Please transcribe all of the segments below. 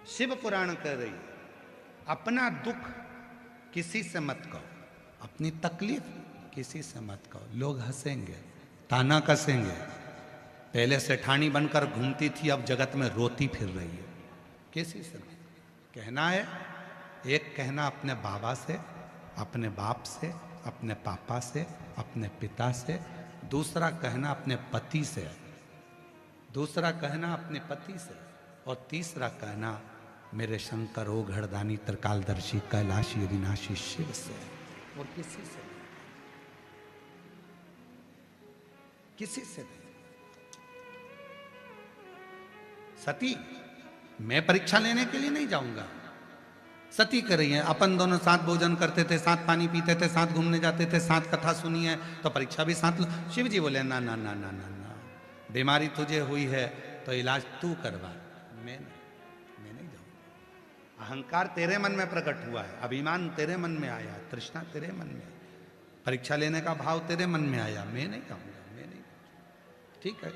शिव पुराण कह रही है, अपना दुख किसी से मत कहो, अपनी तकलीफ किसी से मत कहो। लोग हंसेंगे, ताना कसेंगे। पहले सेठानी बनकर घूमती थी, अब जगत में रोती फिर रही है। किसी से मत कहना है। एक कहना अपने बाबा से, अपने बाप से, अपने पापा से, अपने पिता से। दूसरा कहना अपने पति से, दूसरा कहना अपने पति से, और तीसरा कहना मेरे शंकर ओ घड़दानी त्रिकालदर्शी कैलाशी अविनाशी शिव से। और किसी से नहीं, किसी से नहीं। सती, मैं परीक्षा लेने के लिए नहीं जाऊंगा। सती कर रही है, अपन दोनों साथ भोजन करते थे, साथ पानी पीते थे, साथ घूमने जाते थे, साथ कथा सुनी है, तो परीक्षा भी साथ लो। शिव जी बोले ना ना ना ना ना ना, बीमारी तुझे हुई है तो इलाज तू करवा, मैं नहीं जाऊंगा। अहंकार तेरे मन में प्रकट हुआ है, अभिमान तेरे मन में आया, तृष्णा तेरे मन में, परीक्षा लेने का भाव तेरे मन में आया, मैं नहीं जाऊंगा, मैं नहीं। ठीक है।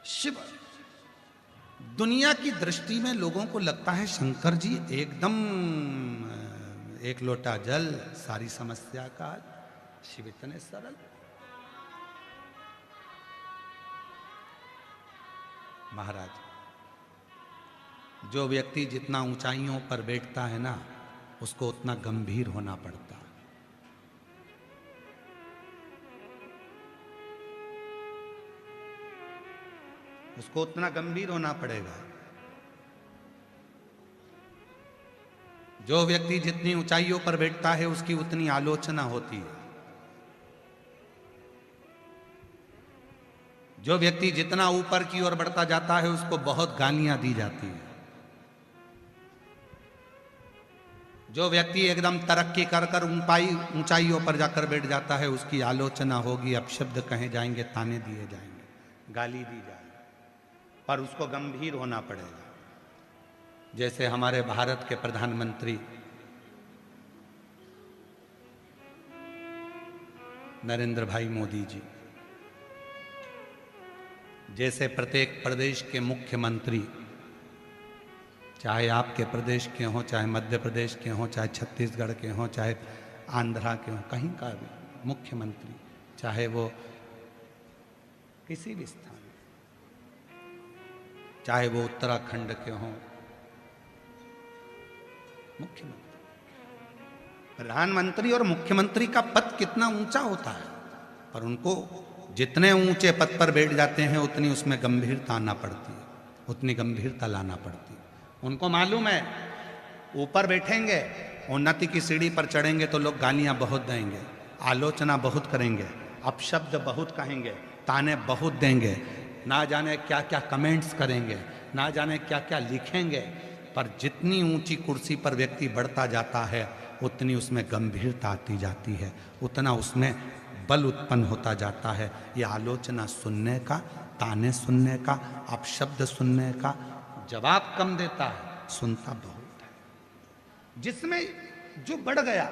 शिव दुनिया की दृष्टि में लोगों को लगता है शंकर जी एकदम एक लोटा जल सारी समस्या का। शिव इतने सरल। महाराज, जो व्यक्ति जितना ऊंचाइयों पर बैठता है ना, उसको उतना गंभीर होना पड़ता है। उसको उतना गंभीर होना पड़ेगा। जो व्यक्ति जितनी ऊंचाइयों पर बैठता है उसकी उतनी आलोचना होती है। जो व्यक्ति जितना ऊपर की ओर बढ़ता जाता है उसको बहुत गालियां दी जाती है। जो व्यक्ति एकदम तरक्की कर कर ऊंचाइयों पर जाकर बैठ जाता है उसकी आलोचना होगी, अपशब्द कहे जाएंगे, ताने दिए जाएंगे, गाली दी जाएगी, पर उसको गंभीर होना पड़ेगा। जैसे हमारे भारत के प्रधानमंत्री नरेंद्र भाई मोदी जी, जैसे प्रत्येक प्रदेश के मुख्यमंत्री, चाहे आपके प्रदेश के हों, चाहे मध्य प्रदेश के हों, चाहे छत्तीसगढ़ के हों, चाहे आंध्रा के हों, कहीं का भी मुख्यमंत्री, चाहे वो किसी भी स्थान, चाहे वो उत्तराखंड के हों, मुख्यमंत्री, प्रधानमंत्री और मुख्यमंत्री का पद कितना ऊंचा होता है, पर उनको जितने ऊंचे पद पर बैठ जाते हैं उतनी उसमें गंभीरता आना पड़ती है, उतनी गंभीरता लाना पड़ती है। उनको मालूम है ऊपर बैठेंगे, उन्नति की सीढ़ी पर चढ़ेंगे तो लोग गालियां बहुत देंगे, आलोचना बहुत करेंगे, अपशब्द बहुत कहेंगे, ताने बहुत देंगे, ना जाने क्या क्या कमेंट्स करेंगे, ना जाने क्या क्या लिखेंगे। पर जितनी ऊंची कुर्सी पर व्यक्ति बढ़ता जाता है उतनी उसमें गंभीरता आती जाती है, उतना उसमें बल उत्पन्न होता जाता है। ये आलोचना सुनने का, ताने सुनने का, अपशब्द सुनने का जवाब कम देता है, सुनता बहुत है। जिसमें जो बढ़ गया,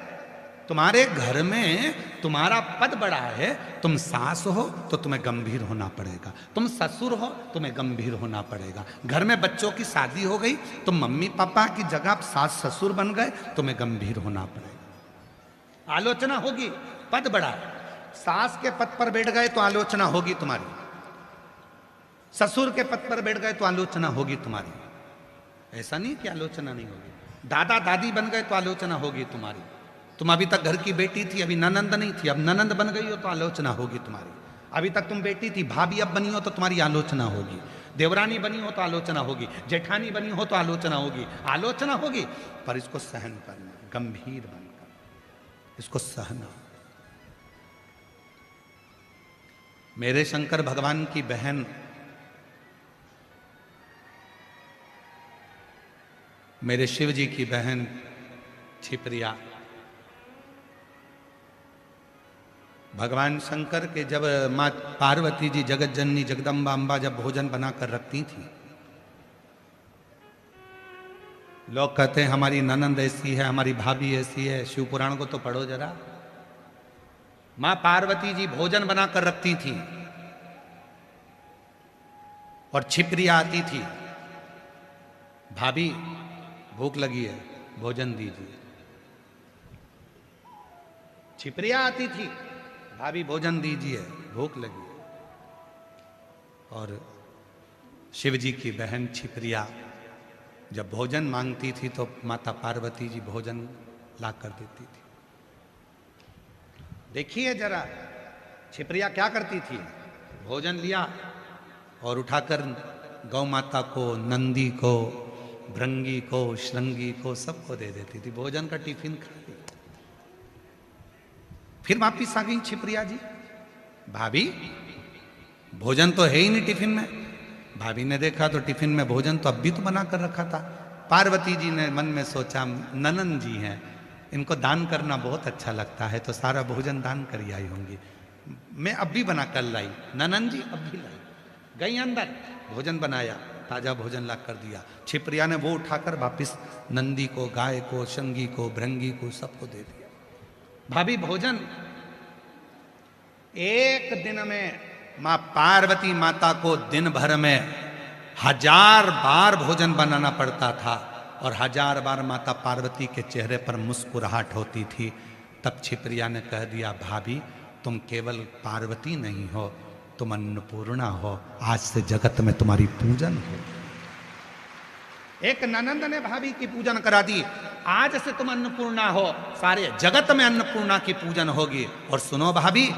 तुम्हारे घर में तुम्हारा पद बड़ा है, तुम सास हो तो तुम्हें गंभीर होना पड़ेगा, तुम ससुर हो तुम्हें गंभीर होना पड़ेगा। घर में बच्चों की शादी हो गई, तुम मम्मी पापा की जगह सास ससुर बन गए, तुम्हें गंभीर होना पड़ेगा। आलोचना होगी, पद बड़ा है। सास के पद पर बैठ गए तो आलोचना होगी तुम्हारी, ससुर के पद पर बैठ गए तो आलोचना होगी तुम्हारी। ऐसा नहीं कि आलोचना नहीं होगी। दादा दादी बन गए तो आलोचना होगी तुम्हारी। तुम अभी तक घर की बेटी थी, अभी ननंद नहीं थी, अब ननंद बन गई हो तो आलोचना होगी तुम्हारी। अभी तक तुम बेटी थी, भाभी अब बनी हो तो तुम्हारी आलोचना होगी। देवरानी बनी हो तो आलोचना होगी, जेठानी बनी हो तो आलोचना होगी। आलोचना होगी, पर इसको सहन करना, गंभीर बनकर इसको सहना। मेरे शंकर भगवान की बहन मेरे शिव जी की बहन छिप्रिया, भगवान शंकर के जब माँ पार्वती जी जगत जननी जगदम्बा अम्बा जब भोजन बनाकर रखती थी, लोग कहते हैं हमारी ननंद ऐसी है, हमारी भाभी ऐसी है। शिव पुराण को तो पढ़ो जरा। माँ पार्वती जी भोजन बनाकर रखती थी, और छिपरिया आती थी, भाभी भूख लगी है, भोजन दीजिए। छिपरिया आती थी, भाभी भोजन दीजिए, भूख लगी है। और शिव जी की बहन छिपरिया जब भोजन मांगती थी तो माता पार्वती जी भोजन ला कर देती थी। देखिए जरा छिपरिया क्या करती थी, भोजन लिया और उठाकर गौ माता को, नंदी को, भृंगी को, श्रृंगी को सबको दे देती थी। भोजन का टिफिन खा लिया। फिर वापिस आ गई छिपरिया जी, भाभी भोजन तो है ही नहीं टिफिन में। भाभी ने देखा तो टिफिन में भोजन तो अब भी तो बना कर रखा था। पार्वती जी ने मन में सोचा, ननन जी हैं, इनको दान करना बहुत अच्छा लगता है, तो सारा भोजन दान कर आई होंगी, मैं अब भी बना कर लाई। ननन जी अब भी लाई, गई अंदर, भोजन बनाया, ताजा भोजन ला कर दिया। छिपरिया ने वो उठाकर वापिस नंदी को, गाय को, शंगी को, भृंगी को सबको दे दिया। भाभी भोजन एक दिन में मां पार्वती माता को दिन भर में 1000 बार भोजन बनाना पड़ता था और 1000 बार माता पार्वती के चेहरे पर मुस्कुराहट होती थी। तब छिपरिया ने कह दिया, भाभी तुम केवल पार्वती नहीं हो, तुम अन्नपूर्णा हो, आज से जगत में तुम्हारी पूजन हो। एक ननंद ने भाभी की पूजन करा दी, आज से तुम अन्नपूर्णा हो, सारे जगत में अन्नपूर्णा की पूजन होगी। और सुनो भाभी,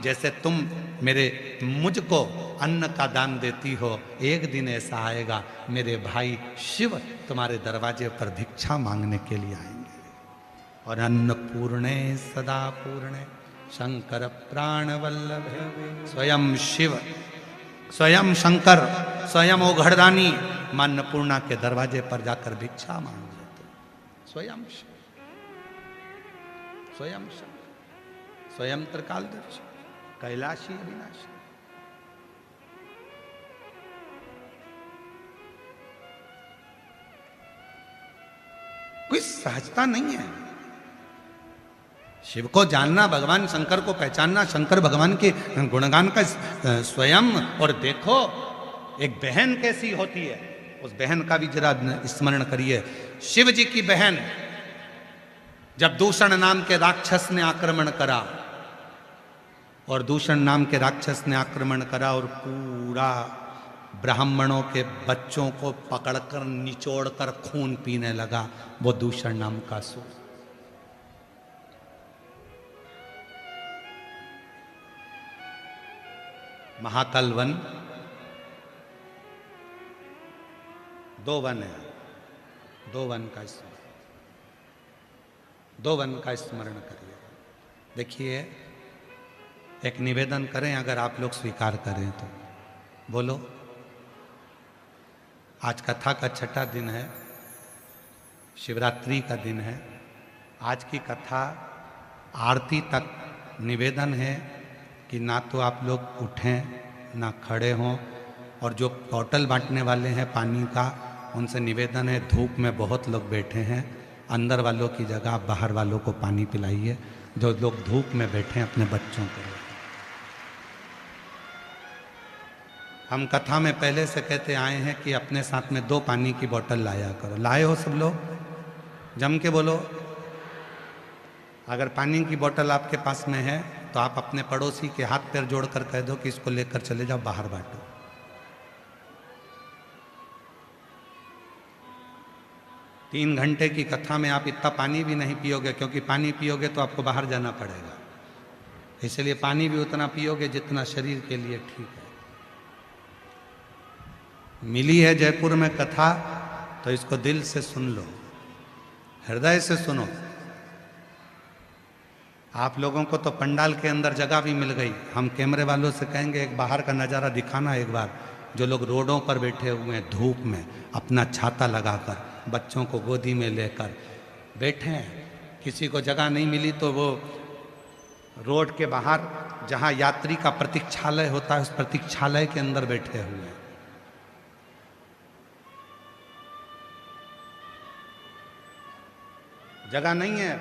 जैसे तुम मुझको अन्न का दान देती हो, एक दिन ऐसा आएगा मेरे भाई शिव तुम्हारे दरवाजे पर भिक्षा मांगने के लिए आएंगे। और अन्नपूर्णे सदा पूर्णे शंकर प्राण वल्लभे, स्वयं शिव, स्वयं शंकर, स्वयं ओ घड़दानी मां अन्नपूर्णा के दरवाजे पर जाकर भिक्षा मांग लेते। स्वयं शिव, स्वयं शंकर, स्वयं त्रिकालदर्शी, कैलाशी अविनाशी। कोई सहजता नहीं है। शिव को जानना, भगवान शंकर को पहचानना, शंकर भगवान के गुणगान का स्वयं। और देखो एक बहन कैसी होती है, उस बहन का भी जरा स्मरण करिए। शिव जी की बहन, जब दूषण नाम के राक्षस ने आक्रमण करा, और दूषण नाम के राक्षस ने आक्रमण करा और पूरा ब्राह्मणों के बच्चों को पकड़कर निचोड़कर खून पीने लगा, वो दूषण नाम का असुर। महाकाल वन, 2 वन है, 2 वन का स्मरण, 2 वन का स्मरण करिए। देखिए एक निवेदन करें, अगर आप लोग स्वीकार करें तो बोलो। आज कथा का 6ठा दिन है, शिवरात्रि का दिन है। आज की कथा आरती तक निवेदन है कि ना तो आप लोग उठें ना खड़े हों, और जो बॉटल बांटने वाले हैं पानी का, उनसे निवेदन है, धूप में बहुत लोग बैठे हैं, अंदर वालों की जगह बाहर वालों को पानी पिलाइए। जो लोग धूप में बैठे हैं अपने बच्चों को। हम कथा में पहले से कहते आए हैं कि अपने साथ में 2 पानी की बोतल लाया करो। लाए हो सब लोग? जम के बोलो। अगर पानी की बोतल आपके पास में है तो आप अपने पड़ोसी के हाथ पैर जोड़कर कह दो कि इसको लेकर चले जाओ, बाहर बांटो। तीन घंटे की कथा में आप इतना पानी भी नहीं पियोगे, क्योंकि पानी पियोगे तो आपको बाहर जाना पड़ेगा। इसलिए पानी भी उतना पियोगे जितना शरीर के लिए ठीक है। मिली है जयपुर में कथा, तो इसको दिल से सुन लो, हृदय से सुनो। आप लोगों को तो पंडाल के अंदर जगह भी मिल गई। हम कैमरे वालों से कहेंगे एक बाहर का नज़ारा दिखाना एक बार। जो लोग रोडों पर बैठे हुए हैं धूप में, अपना छाता लगाकर, बच्चों को गोदी में लेकर बैठे हैं, किसी को जगह नहीं मिली तो वो रोड के बाहर जहाँ यात्री का प्रतीक्षालय होता है, उस प्रतीक्षालय के अंदर बैठे हुए हैं। जगह नहीं है।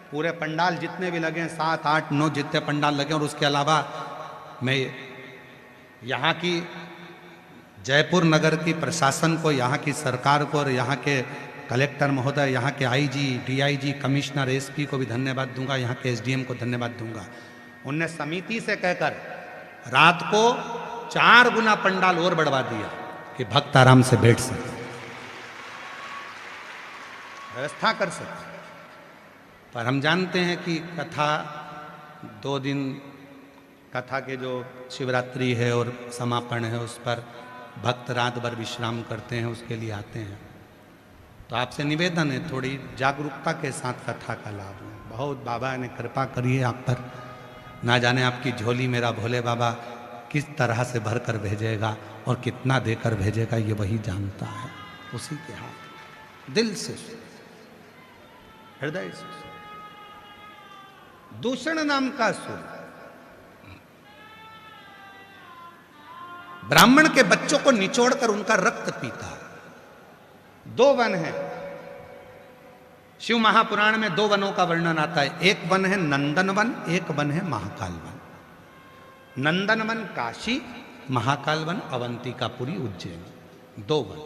पूरे पंडाल जितने भी लगे, 7, 8, 9 जितने पंडाल लगे, और उसके अलावा मैं यहाँ की जयपुर नगर की प्रशासन को, यहाँ की सरकार को और यहाँ के कलेक्टर महोदय, यहाँ के आईजी, डीआईजी, कमिश्नर, एसपी को भी धन्यवाद दूंगा, यहाँ के एसडीएम को धन्यवाद दूंगा। उनने समिति से कहकर रात को 4 गुना पंडाल और बढ़वा दिया कि भक्त आराम से बैठ सके, व्यवस्था कर सके। पर हम जानते हैं कि कथा 2 दिन, कथा के जो शिवरात्रि है और समापन है उस पर भक्त रात भर विश्राम करते हैं, उसके लिए आते हैं। तो आपसे निवेदन है थोड़ी जागरूकता के साथ कथा का लाभ लें। बहुत बाबा ने कृपा करी है आप पर, ना जाने आपकी झोली मेरा भोले बाबा किस तरह से भर कर भेजेगा और कितना देकर भेजेगा ये वही जानता है, उसी के हाथ। दिल से, हृदय से। दूषण नाम का असुर ब्राह्मण के बच्चों को निचोड़कर उनका रक्त पीता। 2 वन हैं शिव महापुराण में, 2 वनों का वर्णन आता है। एक वन है नंदन वन, एक वन है महाकाल वन। नंदन वन काशी, महाकाल वन अवंतिकापुरी उज्जैन, 2 वन।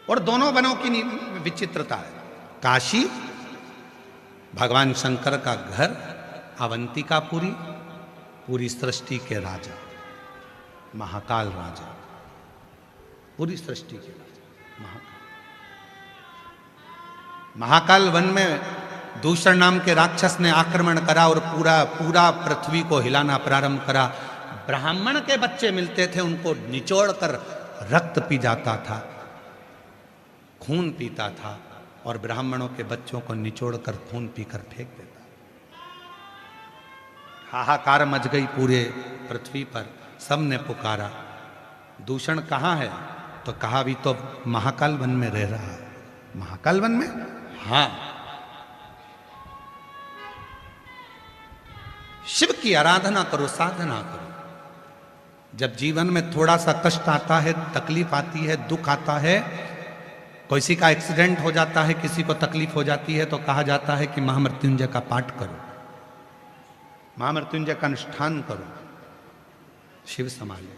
और दोनों वनों की विचित्रता है। काशी भगवान शंकर का घर, अवंतिकापुरी पूरी सृष्टि के राजा, महाकाल राजा, पूरी सृष्टि के राजा महाकाल। महाकाल वन में दूषण नाम के राक्षस ने आक्रमण करा और पूरा पृथ्वी को हिलाना प्रारंभ करा। ब्राह्मण के बच्चे मिलते थे, उनको निचोड़कर रक्त पी जाता था, खून पीता था, और ब्राह्मणों के बच्चों को निचोड़कर खून पीकर फेंक देता। हाहाकार मच गई पूरे पृथ्वी पर, सबने पुकारा दूषण कहाँ है? तो कहा भी तो महाकाल वन में रह रहा है। महाकाल वन में? हाँ। शिव की आराधना करो, साधना करो। जब जीवन में थोड़ा सा कष्ट आता है, तकलीफ आती है, दुख आता है, किसी का एक्सीडेंट हो जाता है, किसी को तकलीफ हो जाती है, तो कहा जाता है कि महामृत्युंजय का पाठ करो, महामृत्युंजय का अनुष्ठान करो, शिव संभाले।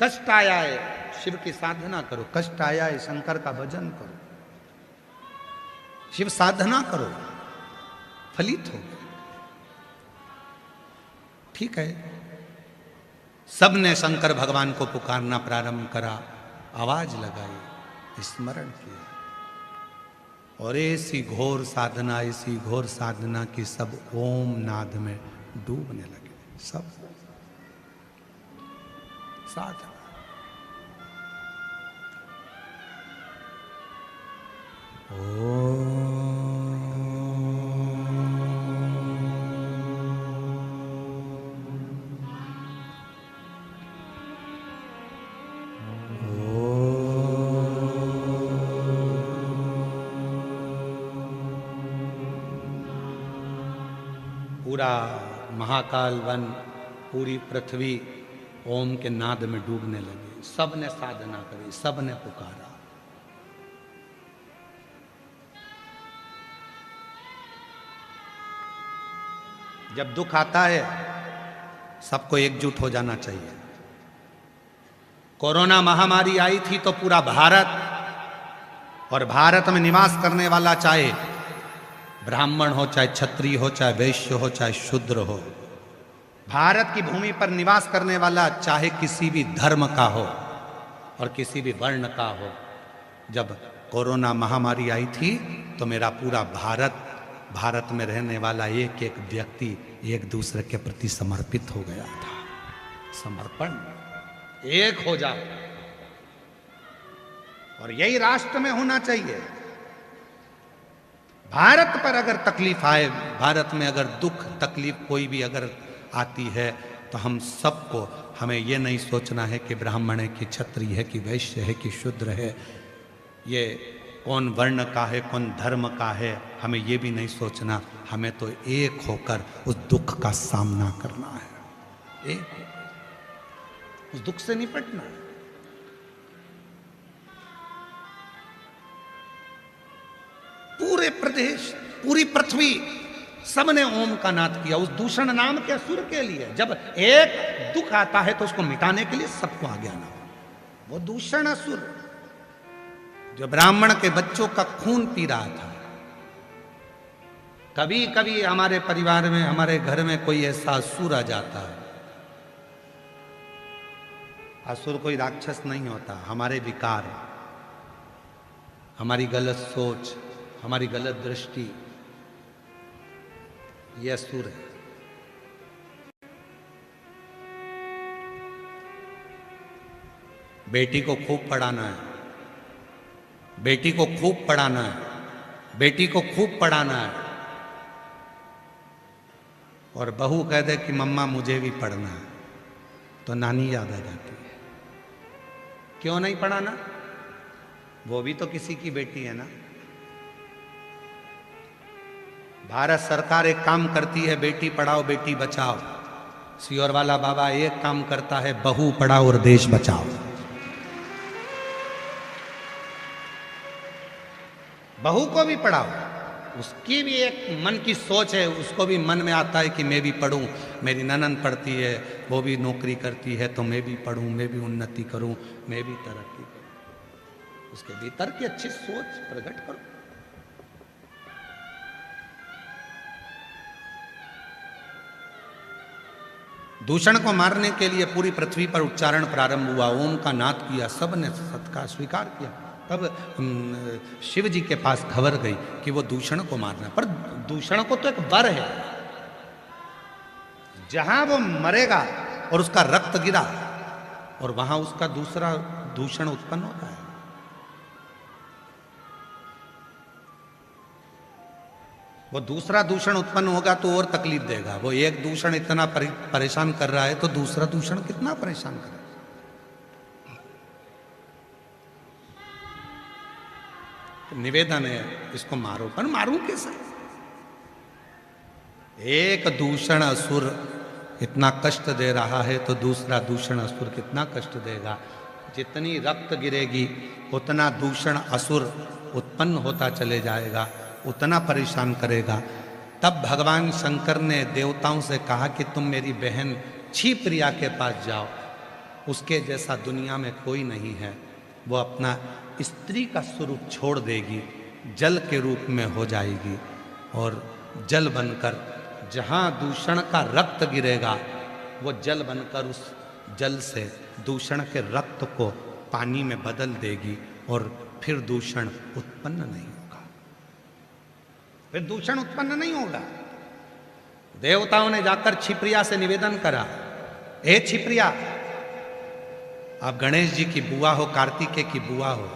कष्ट आया है, शिव की साधना करो। कष्ट आया है, शंकर का भजन करो, शिव साधना करो, फलित हो। ठीक है, सबने शंकर भगवान को पुकारना प्रारंभ करा, आवाज लगाई, स्मरण किया, और ऐसी घोर साधना की सब ओम नाद में डूबने लगे। सब साधना। पूरा महाकाल वन, पूरी पृथ्वी ओम के नाद में डूबने लगी। सबने साधना करी, सबने पुकारा। जब दुख आता है सबको एकजुट हो जाना चाहिए। कोरोना महामारी आई थी तो पूरा भारत, और भारत में निवास करने वाला चाहे ब्राह्मण हो, चाहे क्षत्रिय हो, चाहे वैश्य हो, चाहे शूद्र हो, भारत की भूमि पर निवास करने वाला चाहे किसी भी धर्म का हो और किसी भी वर्ण का हो, जब कोरोना महामारी आई थी तो मेरा पूरा भारत में रहने वाला एक एक व्यक्ति एक दूसरे के प्रति समर्पित हो गया था। समर्पण, एक हो जाओ, और यही राष्ट्र में होना चाहिए। भारत पर अगर तकलीफ आए, भारत में अगर दुख तकलीफ कोई भी अगर आती है, तो हम सबको, हमें ये नहीं सोचना है कि ब्राह्मण है कि क्षत्रिय है कि वैश्य है कि शूद्र है, ये कौन वर्ण का है कौन धर्म का है, हमें ये भी नहीं सोचना। हमें तो एक होकर उस दुख का सामना करना है, एक उस दुख से निपटना है। पूरे प्रदेश, पूरी पृथ्वी सबने ओम का नाद किया उस दूषण नाम के असुर के लिए। जब एक दुख आता है तो उसको मिटाने के लिए सबको आगे आना। वो दूषण असुर जो ब्राह्मण के बच्चों का खून पी रहा था। कभी कभी हमारे परिवार में, हमारे घर में कोई ऐसा असुर आ जाता है। असुर कोई राक्षस नहीं होता, हमारे विकार, हमारी गलत सोच, हमारी गलत दृष्टि, ये असुर है। बेटी को खूब पढ़ाना है, बेटी को खूब पढ़ाना है, बेटी को खूब पढ़ाना है, और बहू कह दे कि मम्मा मुझे भी पढ़ना है, तो नानी याद आ जाती है। क्यों नहीं पढ़ाना? वो भी तो किसी की बेटी है ना। भारत सरकार एक काम करती है, बेटी पढ़ाओ बेटी बचाओ। सियोर वाला बाबा एक काम करता है, बहू पढ़ाओ और देश बचाओ। बहू को भी पढ़ाओ, उसकी भी एक मन की सोच है, उसको भी मन में आता है कि मैं भी पढ़ूं, मेरी ननंद पढ़ती है, वो भी नौकरी करती है, तो मैं भी पढ़ूं, मैं भी उन्नति करूं, मैं भी तरक्की करूं। उसके भीतर की अच्छी सोच प्रकट करो। दूषण को मारने के लिए पूरी पृथ्वी पर उच्चारण प्रारंभ हुआ, ओम का नाद किया, सबने सत्कार स्वीकार किया। तब शिव जी के पास खबर गई कि वो दूषण को मारना, पर दूषण को तो एक वर है, जहां वो मरेगा और उसका रक्त गिरा और वहां उसका दूसरा दूषण उत्पन्न होता है। वो दूसरा दूषण उत्पन्न होगा तो और तकलीफ देगा। वो एक दूषण इतना परेशान कर रहा है तो दूसरा दूषण कितना परेशान करेगा। तो निवेदन है, इसको मारो, पर मारूं कैसे? एक दूषण असुर इतना कष्ट दे रहा है तो दूसरा दूषण असुर कितना कष्ट देगा। जितनी रक्त गिरेगी उतना दूषण असुर उत्पन्न होता चले जाएगा, उतना परेशान करेगा। तब भगवान शंकर ने देवताओं से कहा कि तुम मेरी बहन क्षिप्रिया के पास जाओ, उसके जैसा दुनिया में कोई नहीं है। वो अपना स्त्री का स्वरूप छोड़ देगी, जल के रूप में हो जाएगी और जल बनकर जहाँ दूषण का रक्त गिरेगा वो जल बनकर उस जल से दूषण के रक्त को पानी में बदल देगी और फिर दूषण उत्पन्न नहीं होगा, फिर दूषण उत्पन्न नहीं होगा। देवताओं ने जाकर क्षिप्रिया से निवेदन करा, हे क्षिप्रिया, आप गणेश जी की बुआ हो, कार्तिकेय की बुआ हो,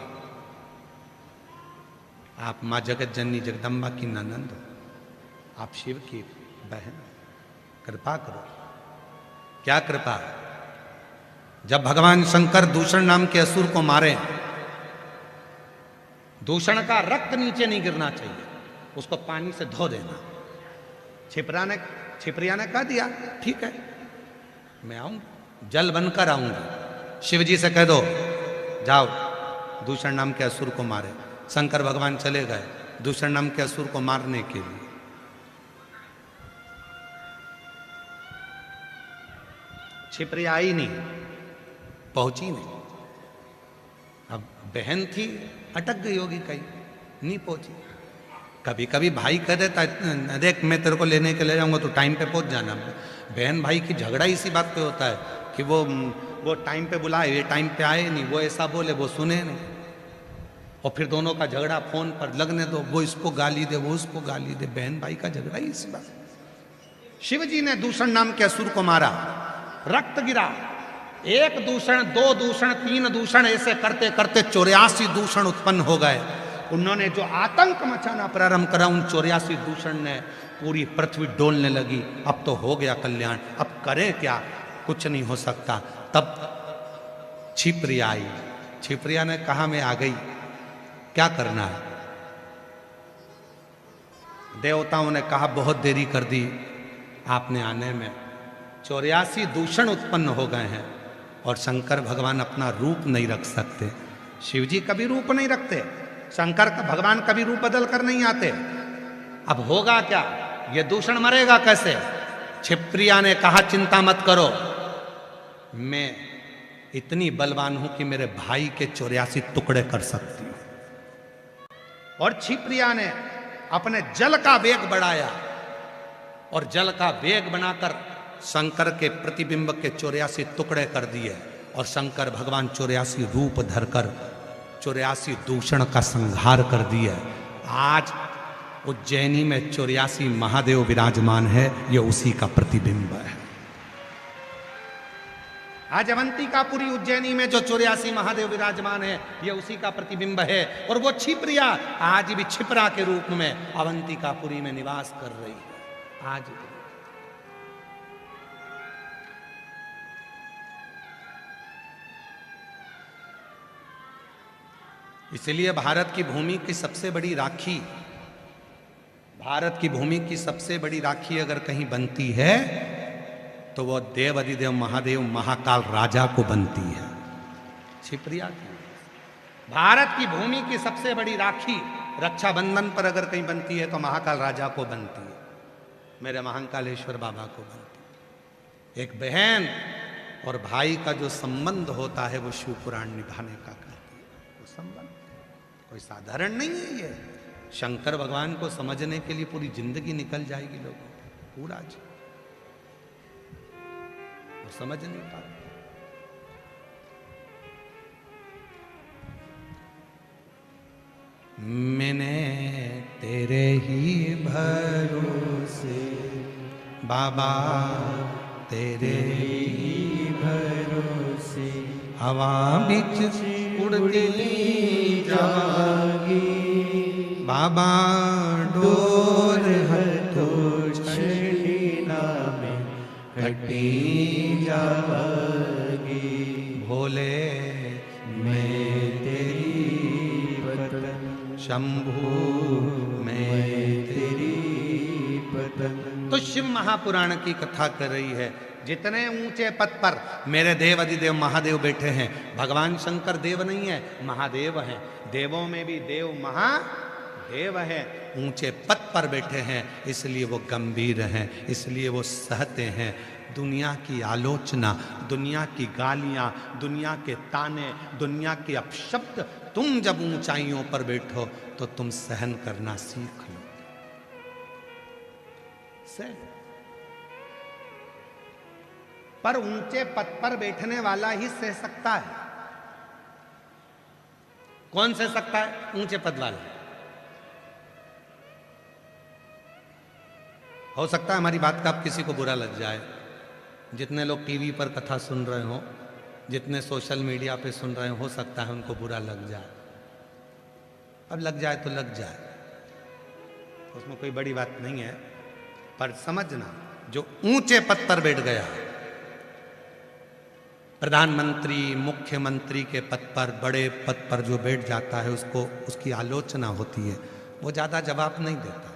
आप माँ जगत जननी जगदम्बा की ननंद हो, आप शिव की बहन, कृपा करो। क्या कृपा? जब भगवान शंकर दूषण नाम के असुर को मारे, दूषण का रक्त नीचे नहीं गिरना चाहिए, उसको पानी से धो देना। क्षिप्रिया ने कह दिया ठीक है, मैं आऊंगी, जल बनकर आऊंगी। शिव जी से कह दो जाओ दूषण नाम के असुर को मारे। शंकर भगवान चले गए दूषण नाम के असुर को मारने के लिए। क्षिप्रिया आई नहीं, पहुंची नहीं। अब बहन थी, अटक गई होगी कहीं, नहीं पहुंची। कभी कभी भाई कह देता देख मैं तेरे को लेने के ले जाऊंगा तो टाइम पे पहुंच जाना। बहन भाई की झगड़ा इसी बात पे होता है कि वो टाइम पे बुलाए, ये टाइम पे आए नहीं, वो ऐसा बोले, वो सुने नहीं, और फिर दोनों का झगड़ा फोन पर लगने दो, वो इसको गाली दे, वो उसको गाली दे। बहन भाई का झगड़ा ही इसी बात। शिव जी ने दूषण नाम के असुर को मारा, रक्त गिरा। एक दूषण, दो दूषण, तीन दूषण, ऐसे करते करते 84 दूषण उत्पन्न हो गए। उन्होंने जो आतंक मचाना प्रारंभ करा, उन 84 दूषण ने पूरी पृथ्वी डोलने लगी। अब तो हो गया कल्याण, अब करें क्या, कुछ नहीं हो सकता। तब क्षिप्रिया आई। क्षिप्रिया ने कहा मैं आ गई, क्या करना है? देवताओं ने कहा बहुत देरी कर दी आपने आने में, 84 दूषण उत्पन्न हो गए हैं और शंकर भगवान अपना रूप नहीं रख सकते। शिव जी कभी रूप नहीं रखते, शंकर का भगवान कभी रूप बदल कर नहीं आते। अब होगा क्या? ये दूषण मरेगा कैसे? क्षिप्रिया ने कहा चिंता मत करो, मैं इतनी बलवान हूं कि मेरे भाई के 84 टुकड़े कर सकती हूं। और क्षिप्रिया ने अपने जल का वेग बढ़ाया और जल का वेग बनाकर शंकर के प्रतिबिंब के 84 टुकड़े कर दिए और शंकर भगवान 84 रूप धरकर 84 दूषण का संहार कर दिया। आज उज्जैनी में 84 महादेव विराजमान है, ये उसी का प्रतिबिंब है। आज अवंतिकापुरी उज्जैनी में जो 84 महादेव विराजमान है, ये उसी का प्रतिबिंब है। और वो क्षिप्रिया आज भी क्षिप्रा के रूप में अवंतिकापुरी में निवास कर रही है। आज इसलिए भारत की भूमि की सबसे बड़ी राखी, भारत की भूमि की सबसे बड़ी राखी अगर कहीं बनती है तो वो देव अधिदेव महादेव महाकाल राजा को बनती है, क्षिप्रिया की। भारत की भूमि की सबसे बड़ी राखी रक्षाबंधन पर अगर कहीं बनती है तो महाकाल राजा को बनती है, मेरे महाकालेश्वर बाबा को बनती है। एक बहन और भाई का जो संबंध होता है वो शिव पुराण निभाने का करती है। वो संबंध कोई साधारण नहीं है। ये शंकर भगवान को समझने के लिए पूरी जिंदगी निकल जाएगी लोगों की, पूरा जी, और समझ नहीं पाते। मैंने तेरे ही भरोसे बाबा, तेरे ही भरोसे हवा बिच उड़ती जागी बाबा, डोर हथो छड़ीना में कटी जागी। भोले मैं तेरी पतंग, शंभू मैं तेरी पतंग। तो शिव महापुराण की कथा कर रही है। जितने ऊंचे पद पर मेरे देव अधिदेव महादेव बैठे हैं, भगवान शंकर देव नहीं है, महादेव हैं। देवों में भी देव महादेव है। ऊंचे पद पर बैठे हैं, इसलिए वो गंभीर हैं, इसलिए वो सहते हैं दुनिया की आलोचना, दुनिया की गालियां, दुनिया के ताने, दुनिया के अपशब्द। तुम जब ऊंचाइयों पर बैठो तो तुम सहन करना सीख लो। पर ऊंचे पद पर बैठने वाला ही सह सकता है। कौन सह सकता है? ऊंचे पद वाला। हो सकता है हमारी बात का अब किसी को बुरा लग जाए, जितने लोग टीवी पर कथा सुन रहे हो, जितने सोशल मीडिया पे सुन रहे हो सकता है उनको बुरा लग जाए। अब लग जाए तो लग जाए, उसमें कोई बड़ी बात नहीं है। पर समझना, जो ऊंचे पद पर बैठ गया, प्रधानमंत्री मुख्यमंत्री के पद पर, बड़े पद पर जो बैठ जाता है, उसको उसकी आलोचना होती है, वो ज्यादा जवाब नहीं देता।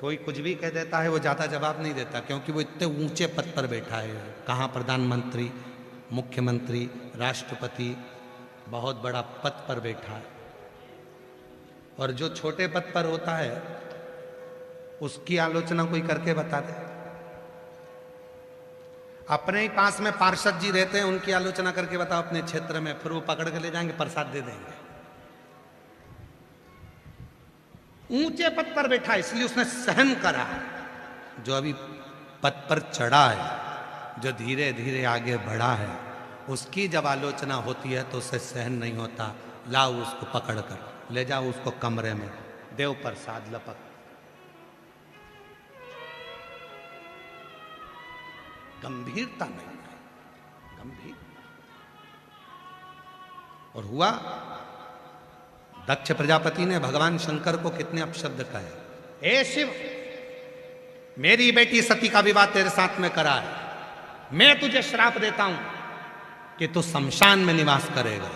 कोई कुछ भी कह देता है, वो ज्यादा जवाब नहीं देता, क्योंकि वो इतने ऊंचे पद पर बैठा है। कहाँ प्रधानमंत्री, मुख्यमंत्री, राष्ट्रपति, बहुत बड़ा पद पर बैठा है। और जो छोटे पद पर होता है उसकी आलोचना कोई करके बता दे। अपने ही पास में पार्षद जी रहते हैं, उनकी आलोचना करके बताओ अपने क्षेत्र में, फिर वो पकड़ के ले जाएंगे, प्रसाद दे देंगे। ऊंचे पद पर बैठा है इसलिए उसने सहन करा। जो अभी पद पर चढ़ा है, जो धीरे धीरे आगे बढ़ा है, उसकी जब आलोचना होती है तो उसे सहन नहीं होता। लाओ उसको पकड़ कर ले जाओ उसको कमरे में, देव प्रसाद लपक। गंभीरता नहीं है, गंभीर। और हुआ, दक्ष प्रजापति ने भगवान शंकर को कितने अपशब्द कहे। हे शिव, मेरी बेटी सती का विवाह तेरे साथ में करा है, मैं तुझे श्राप देता हूं कि तू शमशान में निवास करेगा।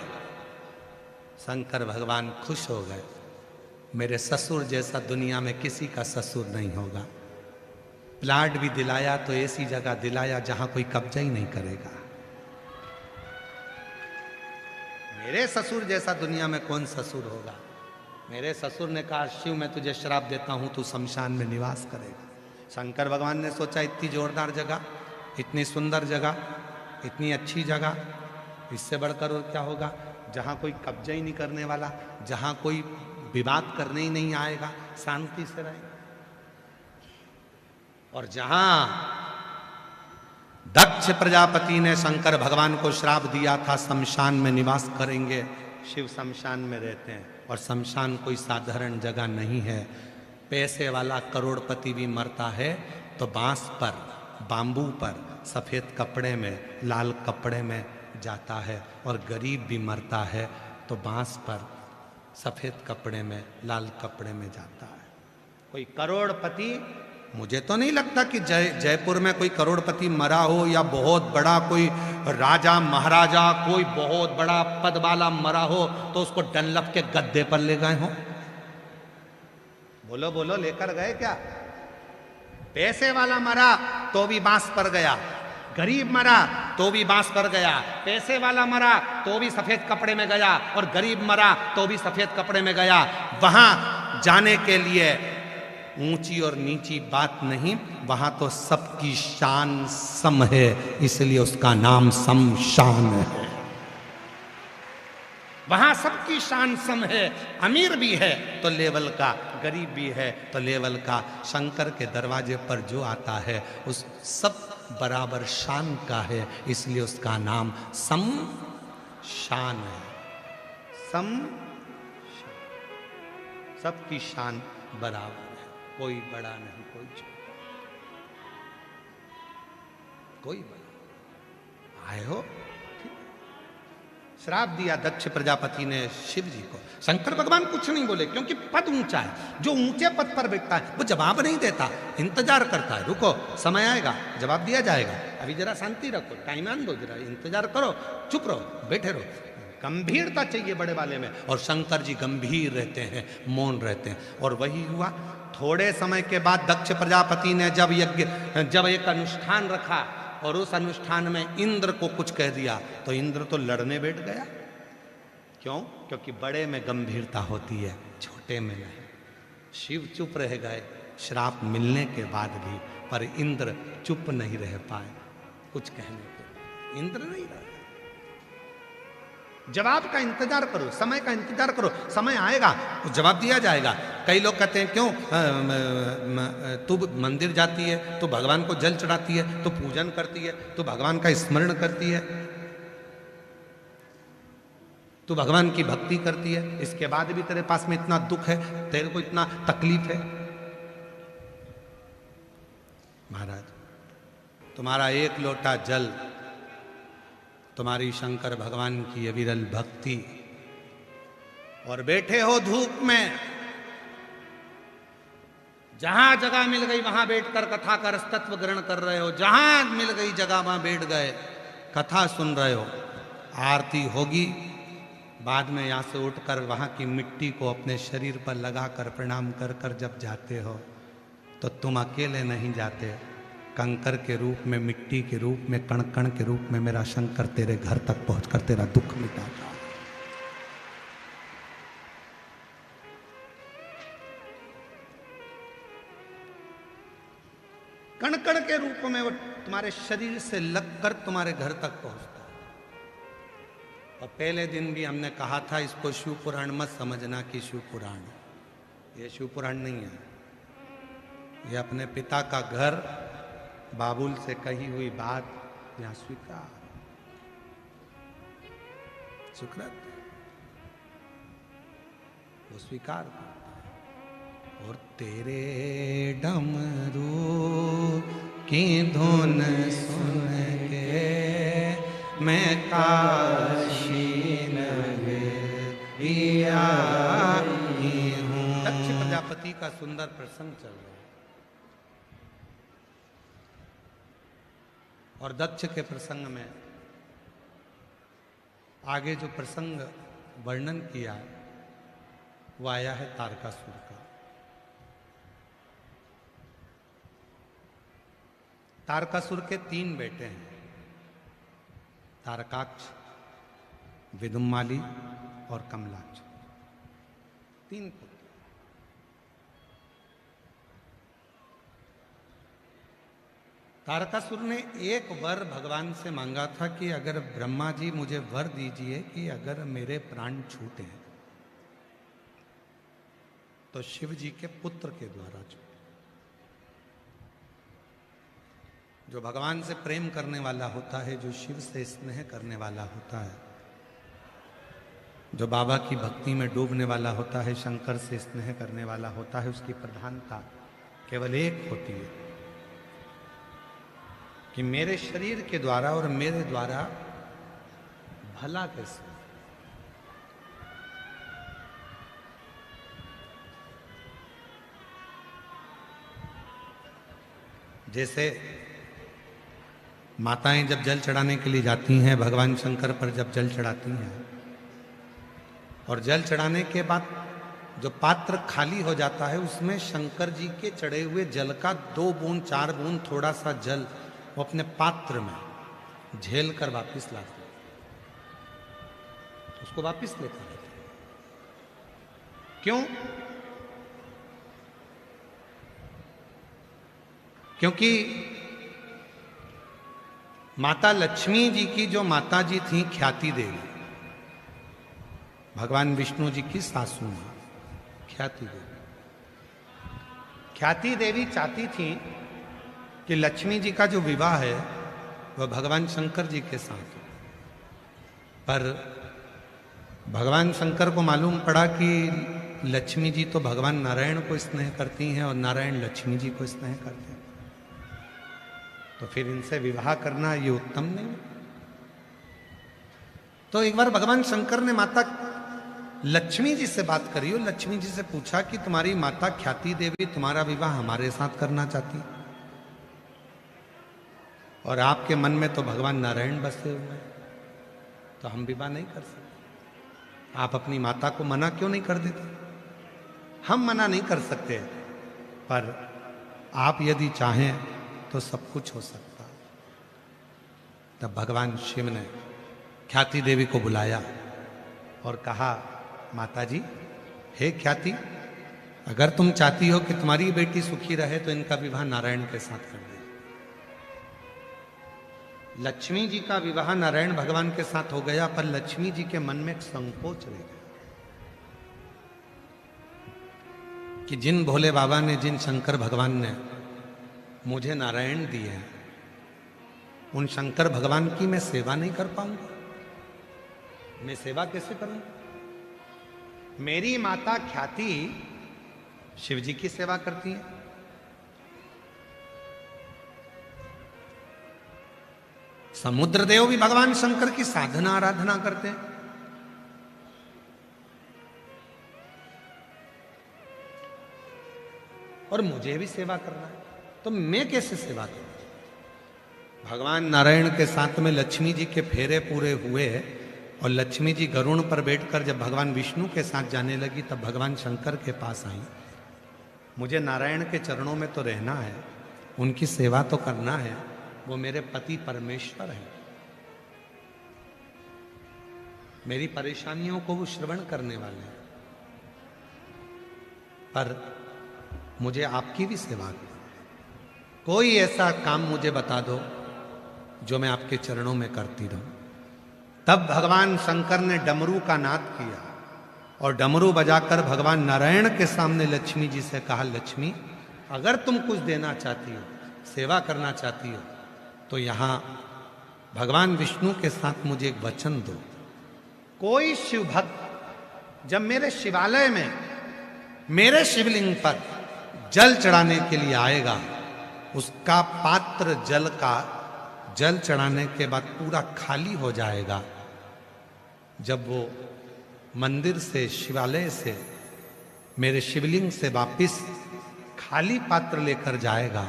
शंकर भगवान खुश हो गए, मेरे ससुर जैसा दुनिया में किसी का ससुर नहीं होगा। प्लाट भी दिलाया तो ऐसी जगह दिलाया जहां कोई कब्जा ही नहीं करेगा। मेरे ससुर जैसा दुनिया में कौन ससुर होगा? मेरे ससुर ने कहा शिव मैं तुझे श्राप देता हूं, तू शमशान में निवास करेगा। शंकर भगवान ने सोचा इतनी जोरदार जगह, इतनी सुंदर जगह, इतनी अच्छी जगह, इससे बढ़कर और क्या होगा, जहां कोई कब्जा ही नहीं करने वाला, जहां कोई विवाद करने ही नहीं आएगा, शांति से रहेगा। और जहां दक्ष प्रजापति ने शंकर भगवान को श्राप दिया था शमशान में निवास करेंगे, शिव शमशान में रहते हैं। और शमशान कोई साधारण जगह नहीं है। पैसे वाला करोड़पति भी मरता है तो बांस पर, बांबू पर, सफेद कपड़े में, लाल कपड़े में जाता है, और गरीब भी मरता है तो बांस पर, सफेद कपड़े में, लाल कपड़े में जाता है। कोई करोड़पति, मुझे तो नहीं लगता कि जयपुर में कोई करोड़पति मरा हो, या बहुत बड़ा कोई राजा महाराजा, कोई बहुत बड़ा पद वाला मरा हो तो उसको डनलप के गद्दे पर ले गए हो। बोलो बोलो, लेकर गए क्या? पैसे वाला मरा तो भी बांस पर गया, गरीब मरा तो भी बांस पर गया, पैसे वाला मरा तो भी सफेद कपड़े में गया, और गरीब मरा तो भी सफेद कपड़े में गया। वहां जाने के लिए ऊंची और नीची बात नहीं, वहां तो सबकी शान सम है, इसलिए उसका नाम शमशान है। वहां सबकी शान सम है, अमीर भी है तो लेवल का, गरीब भी है तो लेवल का। शंकर के दरवाजे पर जो आता है उस सब बराबर शान का है, इसलिए उसका नाम शमशान है। सबकी शान बराबर है, कोई बड़ा नहीं, कोई छोटा, कोई बड़ा। आए हो, श्राप दिया दक्ष प्रजापति ने शिव जी को। शंकर भगवान कुछ नहीं बोले क्योंकि पद ऊंचा है। जो ऊंचे पद पर बैठता है वो जवाब नहीं देता, इंतजार करता है, रुको समय आएगा जवाब दिया जाएगा, अभी जरा शांति रखो, टाइम आन दो, जरा इंतजार करो, चुप रहो, बैठे रहो। गंभीरता चाहिए बड़े वाले में, और शंकर जी गंभीर रहते हैं, मौन रहते हैं। और वही हुआ। थोड़े समय के बाद दक्ष प्रजापति ने जब एक अनुष्ठान रखा और उस अनुष्ठान में इंद्र को कुछ कह दिया तो इंद्र तो लड़ने बैठ गया। क्यों? क्योंकि बड़े में गंभीरता होती है, छोटे में नहीं। शिव चुप रह गए श्राप मिलने के बाद भी, पर इंद्र चुप नहीं रह पाए कुछ कहने के। इंद्र नहीं रहा। जवाब का इंतजार करो, समय का इंतजार करो, समय आएगा तो जवाब दिया जाएगा। कई लोग कहते हैं क्यों तू मंदिर जाती है, तू भगवान को जल चढ़ाती है, तू पूजन करती है, तू भगवान का स्मरण करती है, तू भगवान की भक्ति करती है, इसके बाद भी तेरे पास में इतना दुख है, तेरे को इतना तकलीफ है। महाराज, तुम्हारा एक लोटा जल, तुम्हारी शंकर भगवान की अविरल भक्ति, और बैठे हो धूप में, जहां जगह मिल गई वहां बैठकर कथा का रसतत्व ग्रहण कर रहे हो, जहां मिल गई जगह वहां बैठ गए, कथा सुन रहे हो। आरती होगी, बाद में यहां से उठकर वहां की मिट्टी को अपने शरीर पर लगाकर प्रणाम कर कर जब जाते हो तो तुम अकेले नहीं जाते, कंकर के रूप में, मिट्टी के रूप में, कण कण के रूप में मेरा शंकर तेरे घर तक पहुंचकर तेरा दुख मिटाता। कण कण के रूप में वो तुम्हारे शरीर से लगकर तुम्हारे घर तक पहुंचता है। और पहले दिन भी हमने कहा था इसको शिव पुराण मत समझना कि शिव पुराण, ये शिव पुराण नहीं है, ये अपने पिता का घर, बाबुल से कही हुई बात यहां स्वीकार, वो स्वीकार करता है। और तेरे डमरू की धुन सुन के मैं काशी नगरिया हूं। दक्ष प्रजापति का सुंदर प्रसंग चल रहा है, और दक्ष के प्रसंग में आगे जो प्रसंग वर्णन किया वो आया है तारकासुर का। तारकासुर के 3 बेटे हैं, तारकाक्ष, विदुम्माली और कमलाक्ष। 3 पुत्र। तारकासुर ने एक वर भगवान से मांगा था कि अगर ब्रह्मा जी मुझे वर दीजिए कि अगर मेरे प्राण छूटे तो शिव जी के पुत्र के द्वारा छूटे। जो भगवान से प्रेम करने वाला होता है, जो शिव से स्नेह करने वाला होता है, जो बाबा की भक्ति में डूबने वाला होता है, शंकर से स्नेह करने वाला होता है, उसकी प्रधानता केवल एक होती है कि मेरे शरीर के द्वारा और मेरे द्वारा भला कैसे। जैसे माताएं जब जल चढ़ाने के लिए जाती हैं, भगवान शंकर पर जब जल चढ़ाती हैं और जल चढ़ाने के बाद जो पात्र खाली हो जाता है उसमें शंकर जी के चढ़े हुए जल का 2 बूंद 4 बूंद थोड़ा सा जल वो अपने पात्र में झेल कर वापिस लाते, उसको वापिस लेकर आते। क्यों? क्योंकि माता लक्ष्मी जी की जो माता जी थी ख्याति देवी, भगवान विष्णु जी की सासू मां ख्याति देवी, ख्याति देवी चाहती थी कि लक्ष्मी जी का जो विवाह है वह भगवान शंकर जी के साथ हो। पर भगवान शंकर को मालूम पड़ा कि लक्ष्मी जी तो भगवान नारायण को स्नेह करती हैं और नारायण लक्ष्मी जी को स्नेह करते हैं, तो फिर इनसे विवाह करना ये उत्तम नहीं। तो एक बार भगवान शंकर ने माता लक्ष्मी जी से बात करी और लक्ष्मी जी से पूछा कि तुम्हारी माता ख्याति देवी तुम्हारा विवाह हमारे साथ करना चाहती और आपके मन में तो भगवान नारायण बसे हुए हैं, तो हम विवाह नहीं कर सकते। आप अपनी माता को मना क्यों नहीं कर देते? हम मना नहीं कर सकते, पर आप यदि चाहें तो सब कुछ हो सकता। तब भगवान शिव ने ख्याति देवी को बुलाया और कहा, माता जी, हे ख्याति, अगर तुम चाहती हो कि तुम्हारी बेटी सुखी रहे तो इनका विवाह नारायण के साथ कर दे। लक्ष्मी जी का विवाह नारायण भगवान के साथ हो गया, पर लक्ष्मी जी के मन में एक संकोच रह गया कि जिन भोले बाबा ने, जिन शंकर भगवान ने मुझे नारायण दिए हैं, उन शंकर भगवान की मैं सेवा नहीं कर पाऊंगा। मैं सेवा कैसे करूंगा? मेरी माता ख्याति शिव जी की सेवा करती है, समुद्र देव भी भगवान शंकर की साधना आराधना करते हैं, और मुझे भी सेवा करना है, तो मैं कैसे सेवा करूं? भगवान नारायण के साथ में लक्ष्मी जी के फेरे पूरे हुए और लक्ष्मी जी गरुड़ पर बैठकर जब भगवान विष्णु के साथ जाने लगी तब भगवान शंकर के पास आई। मुझे नारायण के चरणों में तो रहना है, उनकी सेवा तो करना है, वो मेरे पति परमेश्वर हैं, मेरी परेशानियों को वो श्रवण करने वाले हैं, पर मुझे आपकी भी सेवा करनी। कोई ऐसा काम मुझे बता दो जो मैं आपके चरणों में करती रहूं। तब भगवान शंकर ने डमरू का नाद किया और डमरू बजाकर भगवान नारायण के सामने लक्ष्मी जी से कहा, लक्ष्मी, अगर तुम कुछ देना चाहती हो, सेवा करना चाहती हो, तो यहां भगवान विष्णु के साथ मुझे एक वचन दो। कोई शिव भक्त जब मेरे शिवालय में मेरे शिवलिंग पर जल चढ़ाने के लिए आएगा, उसका पात्र जल का जल चढ़ाने के बाद पूरा खाली हो जाएगा। जब वो मंदिर से, शिवालय से, मेरे शिवलिंग से वापिस खाली पात्र लेकर जाएगा,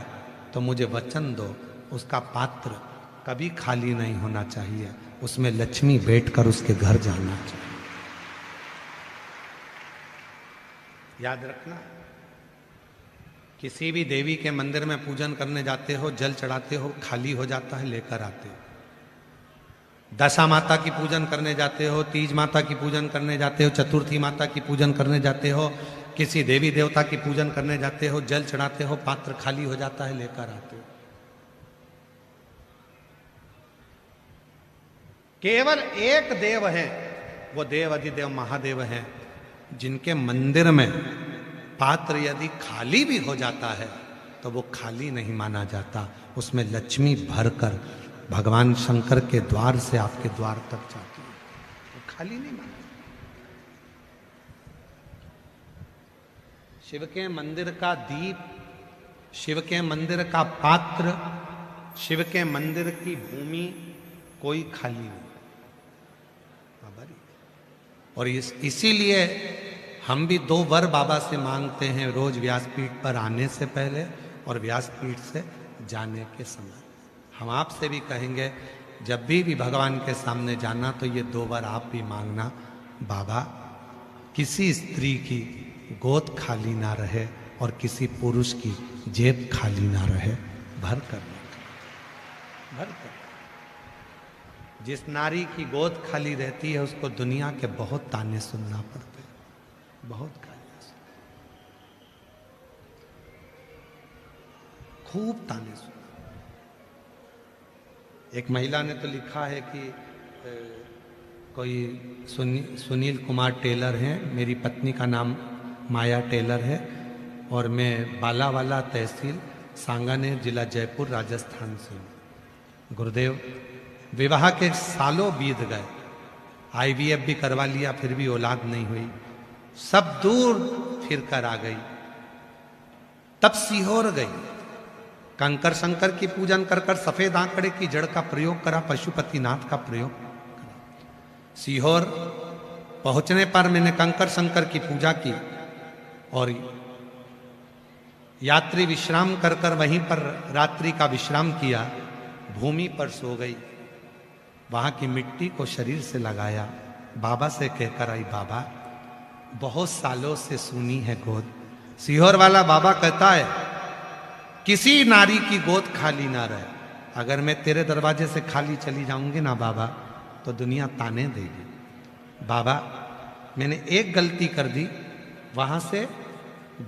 तो मुझे वचन दो, उसका पात्र कभी खाली नहीं होना चाहिए, उसमें लक्ष्मी बैठकर उसके घर जाना चाहिए। याद रखना, किसी भी देवी के मंदिर में पूजन करने जाते हो, जल चढ़ाते हो, खाली हो जाता है, लेकर आते हो। दशा माता की पूजन करने जाते हो, तीज माता की पूजन करने जाते हो, चतुर्थी माता की पूजन करने जाते हो, किसी देवी देवता की पूजन करने जाते हो, जल चढ़ाते हो, पात्र खाली हो जाता है, लेकर आते हो। केवल एक देव है, वो देव अधिदेव महादेव हैं, जिनके मंदिर में पात्र यदि खाली भी हो जाता है तो वो खाली नहीं माना जाता, उसमें लक्ष्मी भरकर भगवान शंकर के द्वार से आपके द्वार तक जाती है, वो खाली नहीं माना। शिव के मंदिर का दीप, शिव के मंदिर का पात्र, शिव के मंदिर की भूमि कोई खाली नहीं। और इसीलिए हम भी 2 वर बाबा से मांगते हैं रोज व्यासपीठ पर आने से पहले और व्यासपीठ से जाने के समय। हम आपसे भी कहेंगे जब भी भगवान के सामने जाना तो ये 2 वर आप भी मांगना, बाबा किसी स्त्री की गोद खाली ना रहे और किसी पुरुष की जेब खाली ना रहे, भर कर भर कर। जिस नारी की गोद खाली रहती है उसको दुनिया के बहुत ताने सुनना पड़ते हैं, बहुत गालियां सुन, खूब ताने सुन। एक महिला ने तो लिखा है कि कोई सुनील कुमार टेलर हैं, मेरी पत्नी का नाम माया टेलर है और मैं बालावाला तहसील सांगानेर जिला जयपुर राजस्थान से हूँ। गुरुदेव, विवाह के सालों बीत गए, IVF भी करवा लिया फिर भी औलाद नहीं हुई, सब दूर फिर कर आ गई, तब सीहोर गई, कंकर शंकर की पूजन कर कर सफेद आंकड़े की जड़ का प्रयोग करा, पशुपतिनाथ का प्रयोग करा। सीहोर पहुंचने पर मैंने कंकर शंकर की पूजा की और यात्री विश्राम कर कर वहीं पर रात्रि का विश्राम किया, भूमि पर सो गई, वहां की मिट्टी को शरीर से लगाया, बाबा से कहकर आई, बाबा बहुत सालों से सुनी है गोद। सीहोर वाला बाबा कहता है किसी नारी की गोद खाली ना रहे, अगर मैं तेरे दरवाजे से खाली चली जाऊंगी ना बाबा तो दुनिया ताने देगी। बाबा मैंने एक गलती कर दी, वहां से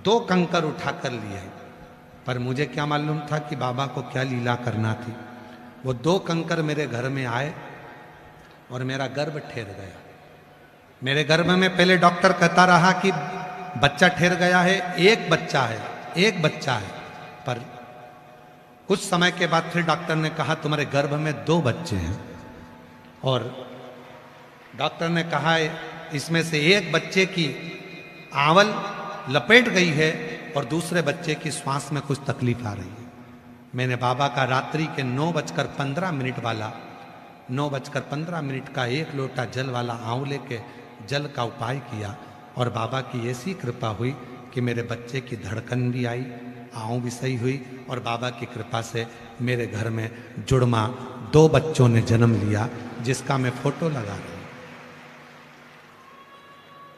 2 कंकर उठा कर लिए, पर मुझे क्या मालूम था कि बाबा को क्या लीला करना थी। वो 2 कंकर मेरे घर में आए और मेरा गर्भ ठहर गया। मेरे गर्भ में पहले डॉक्टर कहता रहा कि बच्चा ठहर गया है, एक बच्चा है, एक बच्चा है, पर कुछ समय के बाद फिर डॉक्टर ने कहा तुम्हारे गर्भ में 2 बच्चे हैं और डॉक्टर ने कहा इसमें से एक बच्चे की आवल लपेट गई है और दूसरे बच्चे की श्वास में कुछ तकलीफ आ रही है। मैंने बाबा का रात्रि के 9:15 वाला 9:15 का 1 लोटा जल वाला आंवले के जल का उपाय किया और बाबा की ऐसी कृपा हुई कि मेरे बच्चे की धड़कन भी आई, आँव भी सही हुई और बाबा की कृपा से मेरे घर में जुड़मा 2 बच्चों ने जन्म लिया, जिसका मैं फोटो लगा रहा हूं।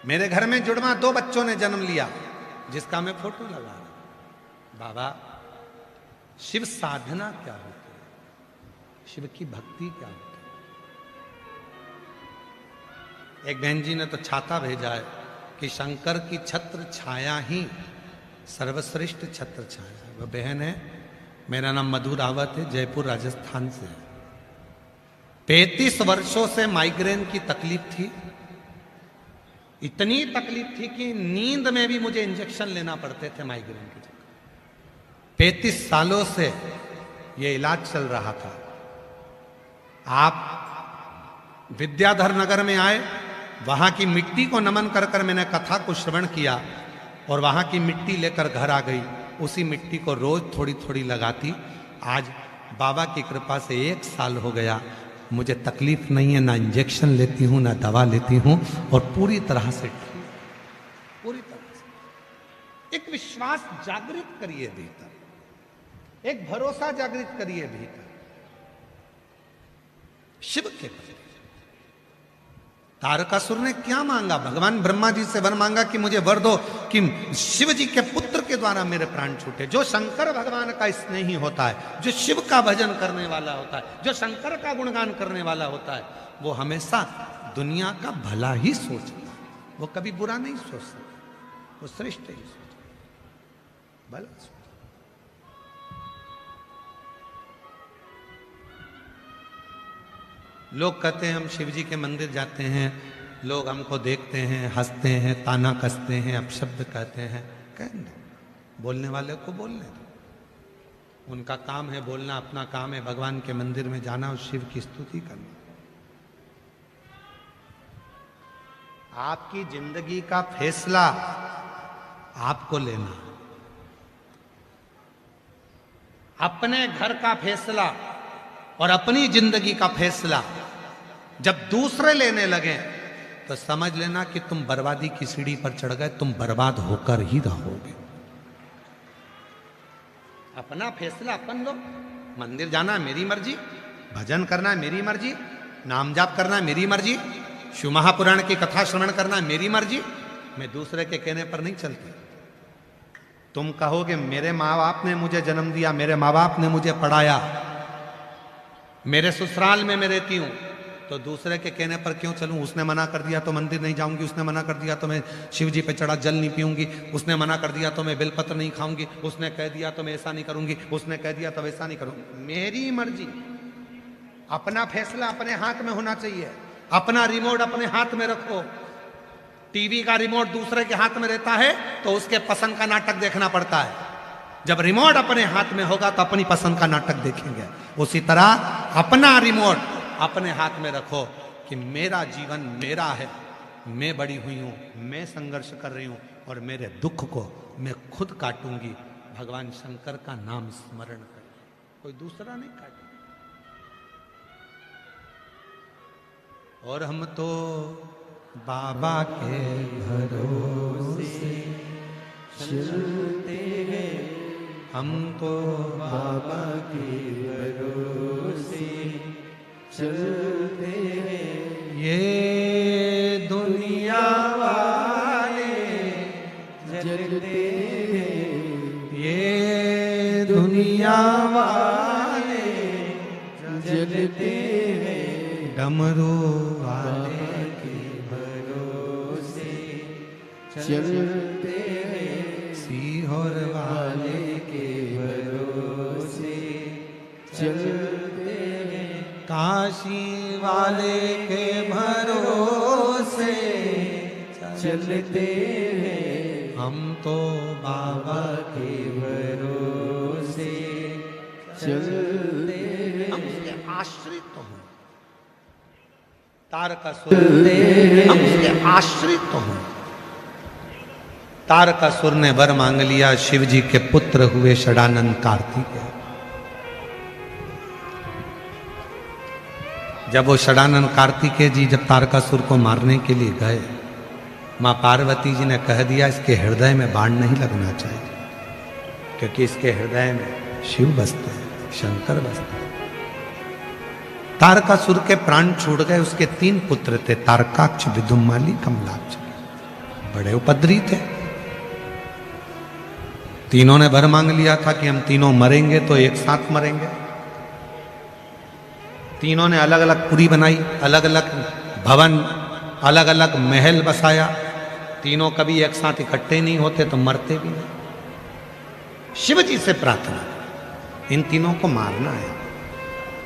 मेरे घर में जुड़वा 2 बच्चों ने जन्म लिया, जिसका मैं फोटो लगा रहा हूं। बाबा शिव साधना क्या होती है, शिव की भक्ति क्या होती है। एक बहन जी ने तो छाता भेजा है कि शंकर की छत्र छाया ही सर्वश्रेष्ठ छत्र छाया है। वह बहन है, मेरा नाम मधु रावत है, जयपुर राजस्थान से है। 35 वर्षों से माइग्रेन की तकलीफ थी, इतनी तकलीफ थी कि नींद में भी मुझे इंजेक्शन लेना पड़ते थे माइग्रेन के चक्कर। 35 सालों से ये इलाज चल रहा था। आप विद्याधर नगर में आए, वहां की मिट्टी को नमन कर कर मैंने कथा को श्रवण किया और वहां की मिट्टी लेकर घर आ गई। उसी मिट्टी को रोज थोड़ी थोड़ी लगाती। आज बाबा की कृपा से 1 साल हो गया, मुझे तकलीफ नहीं है, ना इंजेक्शन लेती हूँ ना दवा लेती हूँ और पूरी तरह से ठीक, पूरी तरह से। एक विश्वास जागृत करिए भीतर, एक भरोसा जागृत करिए भीतर शिव के प्रति। तारकासुर ने क्या मांगा? भगवान ब्रह्मा जी से वर मांगा कि मुझे वर दो कि शिव जी के पुत्र के द्वारा मेरे प्राण छूटे। जो शंकर भगवान का स्नेही होता है, जो शिव का भजन करने वाला होता है, जो शंकर का गुणगान करने वाला होता है, वो हमेशा दुनिया का भला ही सोचता है, वो कभी बुरा नहीं सोचता, वो श्रेष्ठ ही सोचता, भला सोचता। लोग कहते हैं हम शिव जी के मंदिर जाते हैं, लोग हमको देखते हैं, हंसते हैं, ताना कसते हैं, अपशब्द कहते हैं, कहने दो, बोलने वाले को बोलने दो। उनका काम है बोलना, अपना काम है भगवान के मंदिर में जाना और शिव की स्तुति करना। आपकी जिंदगी का फैसला आपको लेना, अपने घर का फैसला और अपनी जिंदगी का फैसला जब दूसरे लेने लगे तो समझ लेना कि तुम बर्बादी की सीढ़ी पर चढ़ गए, तुम बर्बाद होकर ही रहोगे। अपना फैसला अपन लो। मंदिर जाना मेरी मर्जी, भजन करना मेरी मर्जी, नाम जाप करना मेरी मर्जी, शिव महापुराण की कथा श्रवण करना मेरी मर्जी। मैं दूसरे के कहने पर नहीं चलती। तुम कहोगे मेरे माँ बाप ने मुझे जन्म दिया, मेरे माँ बाप ने मुझे पढ़ाया, मेरे ससुराल में मैं रहती हूं, तो दूसरे के कहने पर क्यों चलूं? उसने मना कर दिया तो मंदिर नहीं जाऊंगी, उसने मना कर दिया तो मैं शिव जी पे चढ़ा जल नहीं पीऊंगी, उसने मना कर दिया तो मैं बेलपत्र नहीं खाऊंगी, उसने कह दिया तो मैं ऐसा नहीं करूंगी, उसने कह दिया तो वैसा नहीं करूंगी। मेरी मर्जी। अपना फैसला अपने हाथ में होना चाहिए। अपना रिमोट अपने हाथ में रखो। टीवी का रिमोट दूसरे के हाथ में रहता है तो उसके पसंद का नाटक देखना पड़ता है। जब रिमोट अपने हाथ में होगा तो अपनी पसंद का नाटक देखेंगे। उसी तरह अपना रिमोट अपने हाथ में रखो कि मेरा जीवन मेरा है, मैं बड़ी हुई हूं, मैं संघर्ष कर रही हूं और मेरे दुख को मैं खुद काटूंगी। भगवान शंकर का नाम स्मरण कर, कोई दूसरा नहीं काटेगा। और हम तो बाबा के भरोसे चलते हैं, हम तो बाबा के भरोसे चलते हैं। ये दुनिया वाले जलते हैं, ये दुनिया वाले जलते हैं, डमरू वाले के भरोसे चलते हैं, सीहोर वाले के भरोसे चलते हैं, काशी वाले के भरोसे चलते हैं, हम तो बाबा के भरोसे चलते हैं। हम उसके आश्रित तो हूं। तारकासुर, हम उसके आश्रित तो हूं। तारकासुर ने वर मांग लिया, शिव जी के पुत्र हुए षडानंद कार्तिकेय। जब वो षडानंद कार्तिकेय जी जब तारकासुर को मारने के लिए गए, मां पार्वती जी ने कह दिया इसके हृदय में बाण नहीं लगना चाहिए, क्योंकि इसके हृदय में शिव बसते हैं, शंकर बसते हैं। तारकासुर के प्राण छूट गए। उसके 3 पुत्र थे, तारकाक्ष, विदुमाली, कमलाक्ष। बड़े उपद्रवी थे। तीनों ने वर मांग लिया था कि हम तीनों मरेंगे तो एक साथ मरेंगे। तीनों ने अलग अलग पुरी बनाई, अलग अलग भवन, अलग अलग महल बसाया। तीनों कभी एक साथ इकट्ठे नहीं होते तो मरते भी नहीं। शिव जी से प्रार्थना, इन तीनों को मारना है।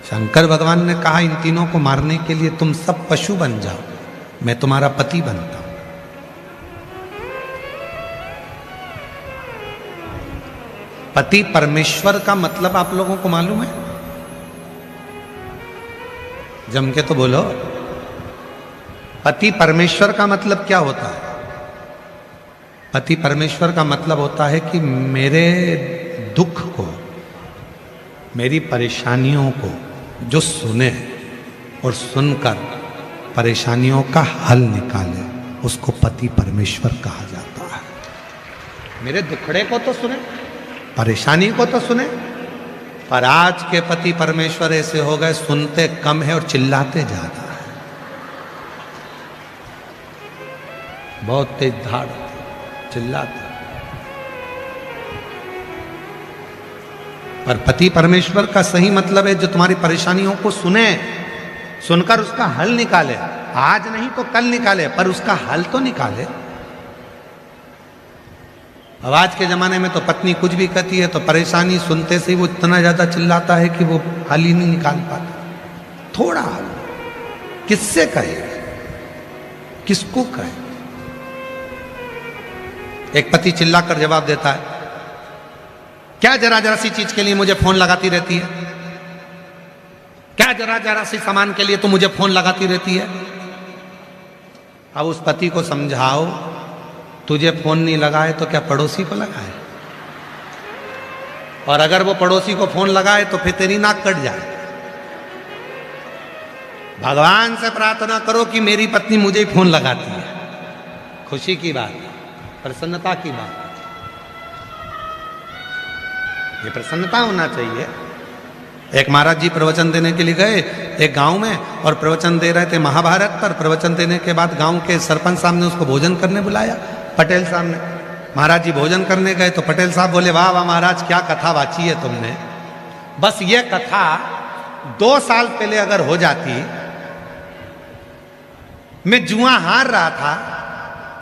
शंकर भगवान ने कहा इन तीनों को मारने के लिए तुम सब पशु बन जाओ, मैं तुम्हारा पति बनता हूं। पति परमेश्वर का मतलब आप लोगों को मालूम है? जम के तो बोलो। पति परमेश्वर का मतलब क्या होता है? पति परमेश्वर का मतलब होता है कि मेरे दुख को, मेरी परेशानियों को जो सुने और सुनकर परेशानियों का हल निकाले, उसको पति परमेश्वर कहा जाता है। मेरे दुखड़े को तो सुने, परेशानी को तो सुने, पर आज के पति परमेश्वर ऐसे हो गए, सुनते कम है और चिल्लाते ज्यादा है। बहुत तेज धाड़, चिल्लाता। पर पति परमेश्वर का सही मतलब है जो तुम्हारी परेशानियों को सुने, सुनकर उसका हल निकाले। आज नहीं तो कल निकाले, पर उसका हल तो निकाले। अब आज के जमाने में तो पत्नी कुछ भी कहती है तो परेशानी सुनते से ही वो इतना ज्यादा चिल्लाता है कि वो हल ही नहीं निकाल पाता। थोड़ा हल किससे कहे, किसको कहे? एक पति चिल्लाकर जवाब देता है, क्या जरा जरा सी चीज के लिए मुझे फोन लगाती रहती है? क्या जरा जरा सी सामान के लिए तो मुझे फोन लगाती रहती है? अब उस पति को समझाओ, तुझे फोन नहीं लगाए तो क्या पड़ोसी को लगाए? और अगर वो पड़ोसी को फोन लगाए तो फिर तेरी नाक कट जाए। भगवान से प्रार्थना करो कि मेरी पत्नी मुझे ही फोन लगाती है। खुशी की बात, प्रसन्नता की बात, ये प्रसन्नता होना चाहिए। एक महाराज जी प्रवचन देने के लिए गए एक गांव में, और प्रवचन दे रहे थे महाभारत पर। प्रवचन देने के बाद गांव के सरपंच साहब ने उसको भोजन करने बुलाया, पटेल साहब ने। महाराज जी भोजन करने गए तो पटेल साहब बोले, वाह वाह महाराज, क्या कथा वाची है तुमने। बस ये कथा 2 साल पहले अगर हो जाती, मैं जुआ हार रहा था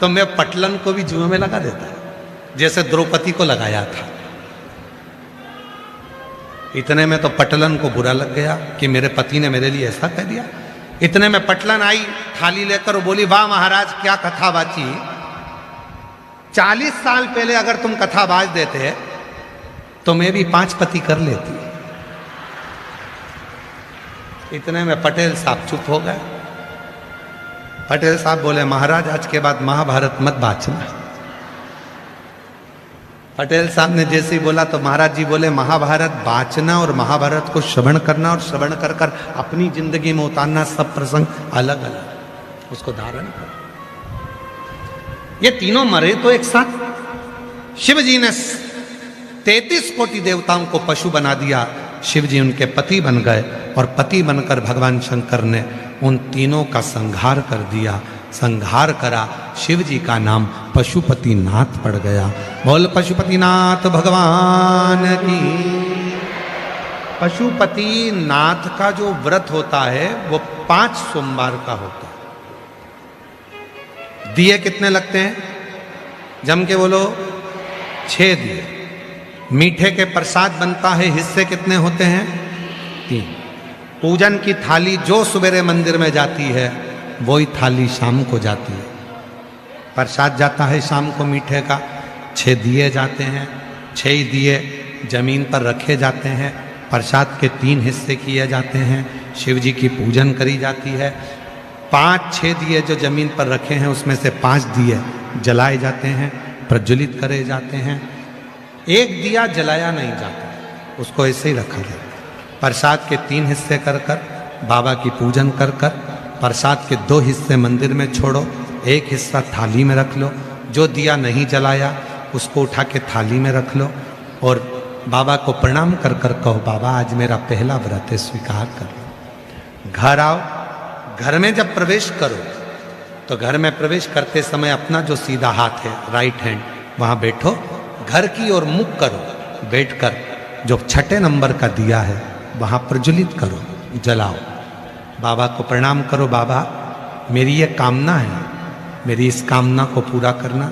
तो मैं पटलन को भी जुए में लगा देता, जैसे द्रौपदी को लगाया था। इतने में तो पटलन को बुरा लग गया कि मेरे पति ने मेरे लिए ऐसा कह दिया। इतने में पटलन आई थाली लेकर, बोली, वाह महाराज, क्या कथा बाची। 40 साल पहले अगर तुम कथा बाज देते तो मैं भी 5 पति कर लेती। इतने में पटेल साहब चुप हो गए। पटेल साहब बोले, महाराज आज के बाद महाभारत मत बाचना। पटेल साहब ने जैसे ही बोला तो महाराज जी बोले, महाभारत बाचना और महाभारत को श्रवण करना और श्रवण कर कर अपनी जिंदगी में उतारना, सब प्रसंग अलग अलग, उसको धारण कर। ये तीनों मरे तो एक साथ। शिव जी ने 33 कोटि देवताओं को पशु बना दिया, शिव जी उनके पति बन गए, और पति बनकर भगवान शंकर ने उन तीनों का संहार कर दिया। संहार करा, शिव जी का नाम पशुपतिनाथ पड़ गया। बोल पशुपतिनाथ भगवान की। पशुपतिनाथ का जो व्रत होता है वो 5 सोमवार का होता है। दिए कितने लगते हैं? जम के बोलो, 6 दिए। मीठे के प्रसाद बनता है, हिस्से कितने होते हैं? 3। पूजन की थाली जो सवेरे मंदिर में जाती है वही थाली शाम को जाती है। प्रसाद जाता है शाम को मीठे का, 6 दिए जाते हैं। 6 दिए जमीन पर रखे जाते हैं। प्रसाद के 3 हिस्से किए जाते हैं। शिव जी की पूजन करी जाती है। 5-6 दिए जो जमीन पर रखे हैं उसमें से 5 दिए जलाए जाते हैं, प्रज्वलित करे जाते हैं। 1 दिया जलाया नहीं जाता, उसको ऐसे ही रखा जाता है। प्रसाद के 3 हिस्से कर कर बाबा की पूजन कर कर, प्रसाद के 2 हिस्से मंदिर में छोड़ो, 1 हिस्सा थाली में रख लो। जो दिया नहीं जलाया उसको उठा के थाली में रख लो, और बाबा को प्रणाम कर कर कहो, बाबा आज मेरा पहला व्रत है, स्वीकार कर लो। घर आओ, घर में जब प्रवेश करो तो घर में प्रवेश करते समय अपना जो सीधा हाथ है, राइट हैंड, वहाँ बैठो, घर की ओर मुख करो, बैठकर जो 6 नंबर का दिया है वहाँ प्रज्वलित करो, जलाओ। बाबा को प्रणाम करो, बाबा मेरी ये कामना है, मेरी इस कामना को पूरा करना।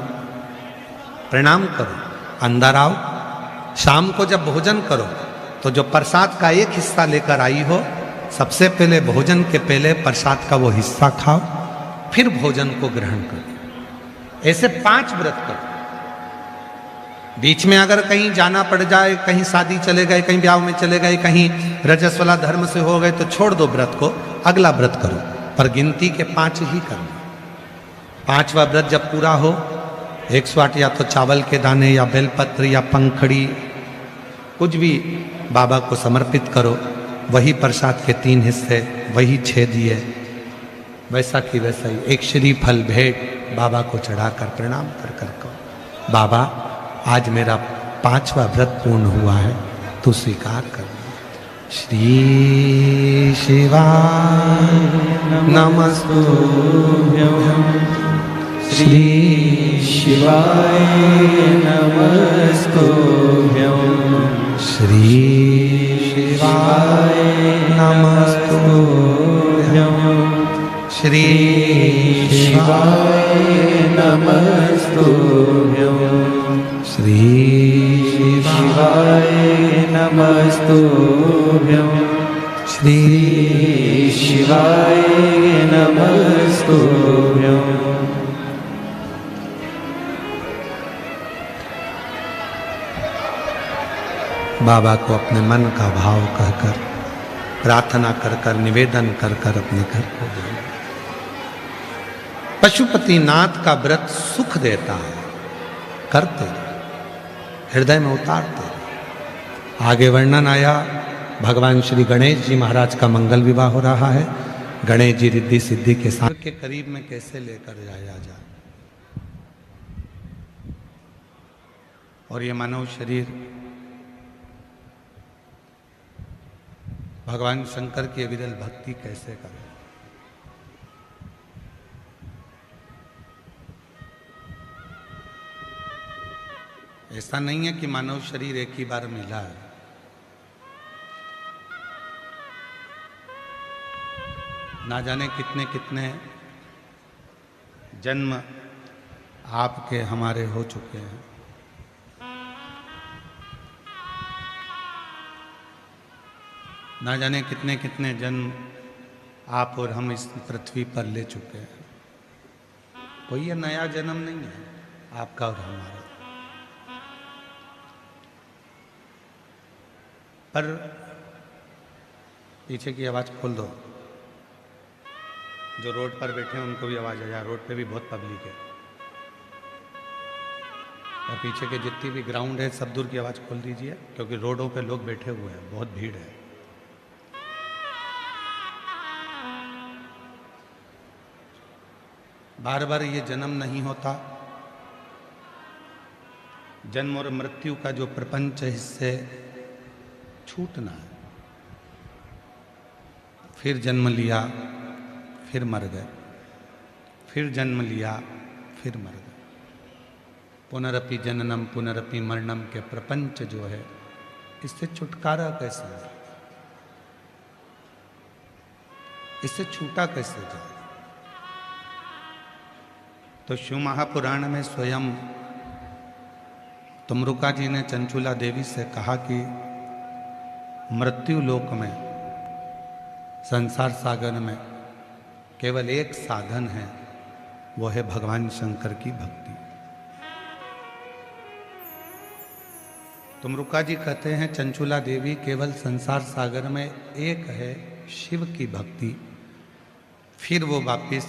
प्रणाम करो, अंदर आओ। शाम को जब भोजन करो तो जो प्रसाद का 1 हिस्सा लेकर आई हो, सबसे पहले भोजन के पहले प्रसाद का वो हिस्सा खाओ, फिर भोजन को ग्रहण करो। ऐसे 5 व्रत करो। बीच में अगर कहीं जाना पड़ जाए, कहीं शादी चले गए, कहीं ब्याह में चले गए, कहीं रजस्वला धर्म से हो गए तो छोड़ दो व्रत को, अगला व्रत करो, पर गिनती के 5 ही करना। 5वां व्रत जब पूरा हो, 108 या तो चावल के दाने या बेलपत्र या पंखड़ी कुछ भी बाबा को समर्पित करो। वही प्रसाद के 3 हिस्से, वही 6 दिए, वैसा की वैसा ही 1 श्रीफल भेंट बाबा को चढ़ाकर प्रणाम कर कर कहो, बाबा आज मेरा 5वां व्रत पूर्ण हुआ है, तू स्वीकार कर। श्री शिवाय नमस्तुभ्यं श्री शिवाय नमस्तुभ्यं श्री शिवाय नमस्तुभ्यं श्री शिवाय नमस्तुभ्यं श्री शिवाय नमस्तुभ्यं श्री शिवाय नमस्तुभ्यं। बाबा को अपने मन का भाव कहकर प्रार्थना कर कर निवेदन कर कर अपने घर को जाए। पशुपति नाथ का व्रत सुख देता है, करते रहो, हृदय में उतारते रहो। आगे वर्णन आया भगवान श्री गणेश जी महाराज का मंगल विवाह हो रहा है। गणेश जी रिद्धि सिद्धि के साथ के करीब में कैसे लेकर जाया जाए। और ये मानव शरीर भगवान शंकर की विरल भक्ति कैसे करें। ऐसा नहीं है कि मानव शरीर एक ही बार मिला है। ना जाने कितने कितने जन्म आपके हमारे हो चुके हैं। ना जाने कितने कितने जन्म आप और हम इस पृथ्वी पर ले चुके हैं। कोई ये नया जन्म नहीं है आपका और हमारा। पर पीछे की आवाज़ खोल दो। जो रोड पर बैठे हैं उनको भी आवाज़ आ जाए। रोड पे भी बहुत पब्लिक है। और पीछे के जितनी भी ग्राउंड है सब दूर की आवाज़ खोल दीजिए, क्योंकि रोडों पे लोग बैठे हुए हैं, बहुत भीड़ है। बार बार ये जन्म नहीं होता। जन्म और मृत्यु का जो प्रपंच है इससे छूटना है। फिर जन्म लिया, फिर मर गए, फिर जन्म लिया, फिर मर गए। पुनरपि जननम पुनरपि मरणम के प्रपंच जो है इससे छुटकारा कैसे है, इससे छूटा कैसे जाए। तो शिव महापुराण में स्वयं तुमरुका जी ने चंचुला देवी से कहा कि मृत्यु लोक में, संसार सागर में केवल एक साधन है, वो है भगवान शंकर की भक्ति। तुमरुका जी कहते हैं चंचुला देवी केवल संसार सागर में एक है शिव की भक्ति, फिर वो वापिस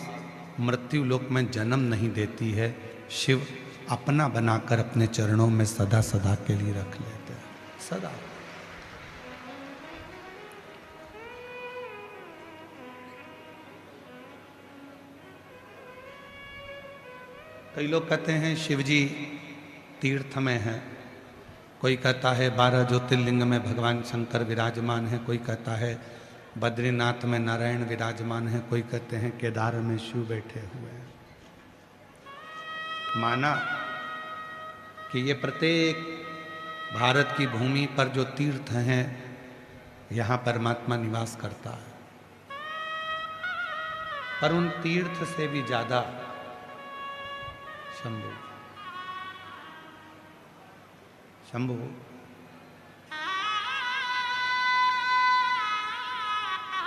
मृत्यु लोक में जन्म नहीं देती है। शिव अपना बनाकर अपने चरणों में सदा सदा के लिए रख लेते हैं, सदा। कई लोग कहते हैं शिवजी तीर्थ में हैं, कोई कहता है 12 ज्योतिर्लिंग में भगवान शंकर विराजमान है, कोई कहता है बद्रीनाथ में नारायण विराजमान है, कोई कहते हैं केदार में शिव बैठे हुए हैं। माना कि ये प्रत्येक भारत की भूमि पर जो तीर्थ हैं यहाँ परमात्मा निवास करता है। पर उन तीर्थ से भी ज्यादा शंभु शंभु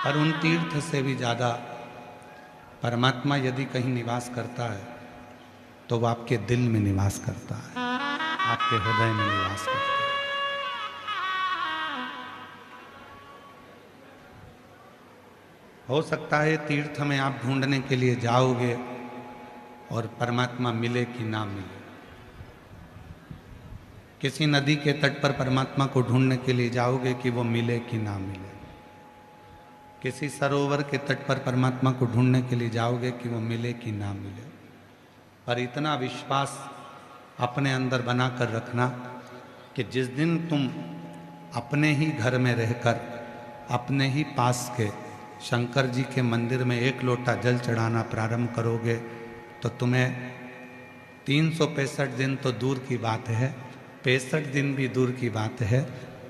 पर उन तीर्थ से भी ज्यादा परमात्मा यदि कहीं निवास करता है तो वो आपके दिल में निवास करता है, आपके हृदय में निवास करता है। हो सकता है तीर्थ में आप ढूंढने के लिए जाओगे और परमात्मा मिले कि ना मिले। किसी नदी के तट पर परमात्मा को ढूंढने के लिए जाओगे कि वो मिले कि ना मिले। किसी सरोवर के तट पर परमात्मा को ढूंढने के लिए जाओगे कि वो मिले कि ना मिले। पर इतना विश्वास अपने अंदर बनाकर रखना कि जिस दिन तुम अपने ही घर में रहकर अपने ही पास के शंकर जी के मंदिर में एक लोटा जल चढ़ाना प्रारंभ करोगे तो तुम्हें 365 दिन तो दूर की बात है, 65 दिन भी दूर की बात है,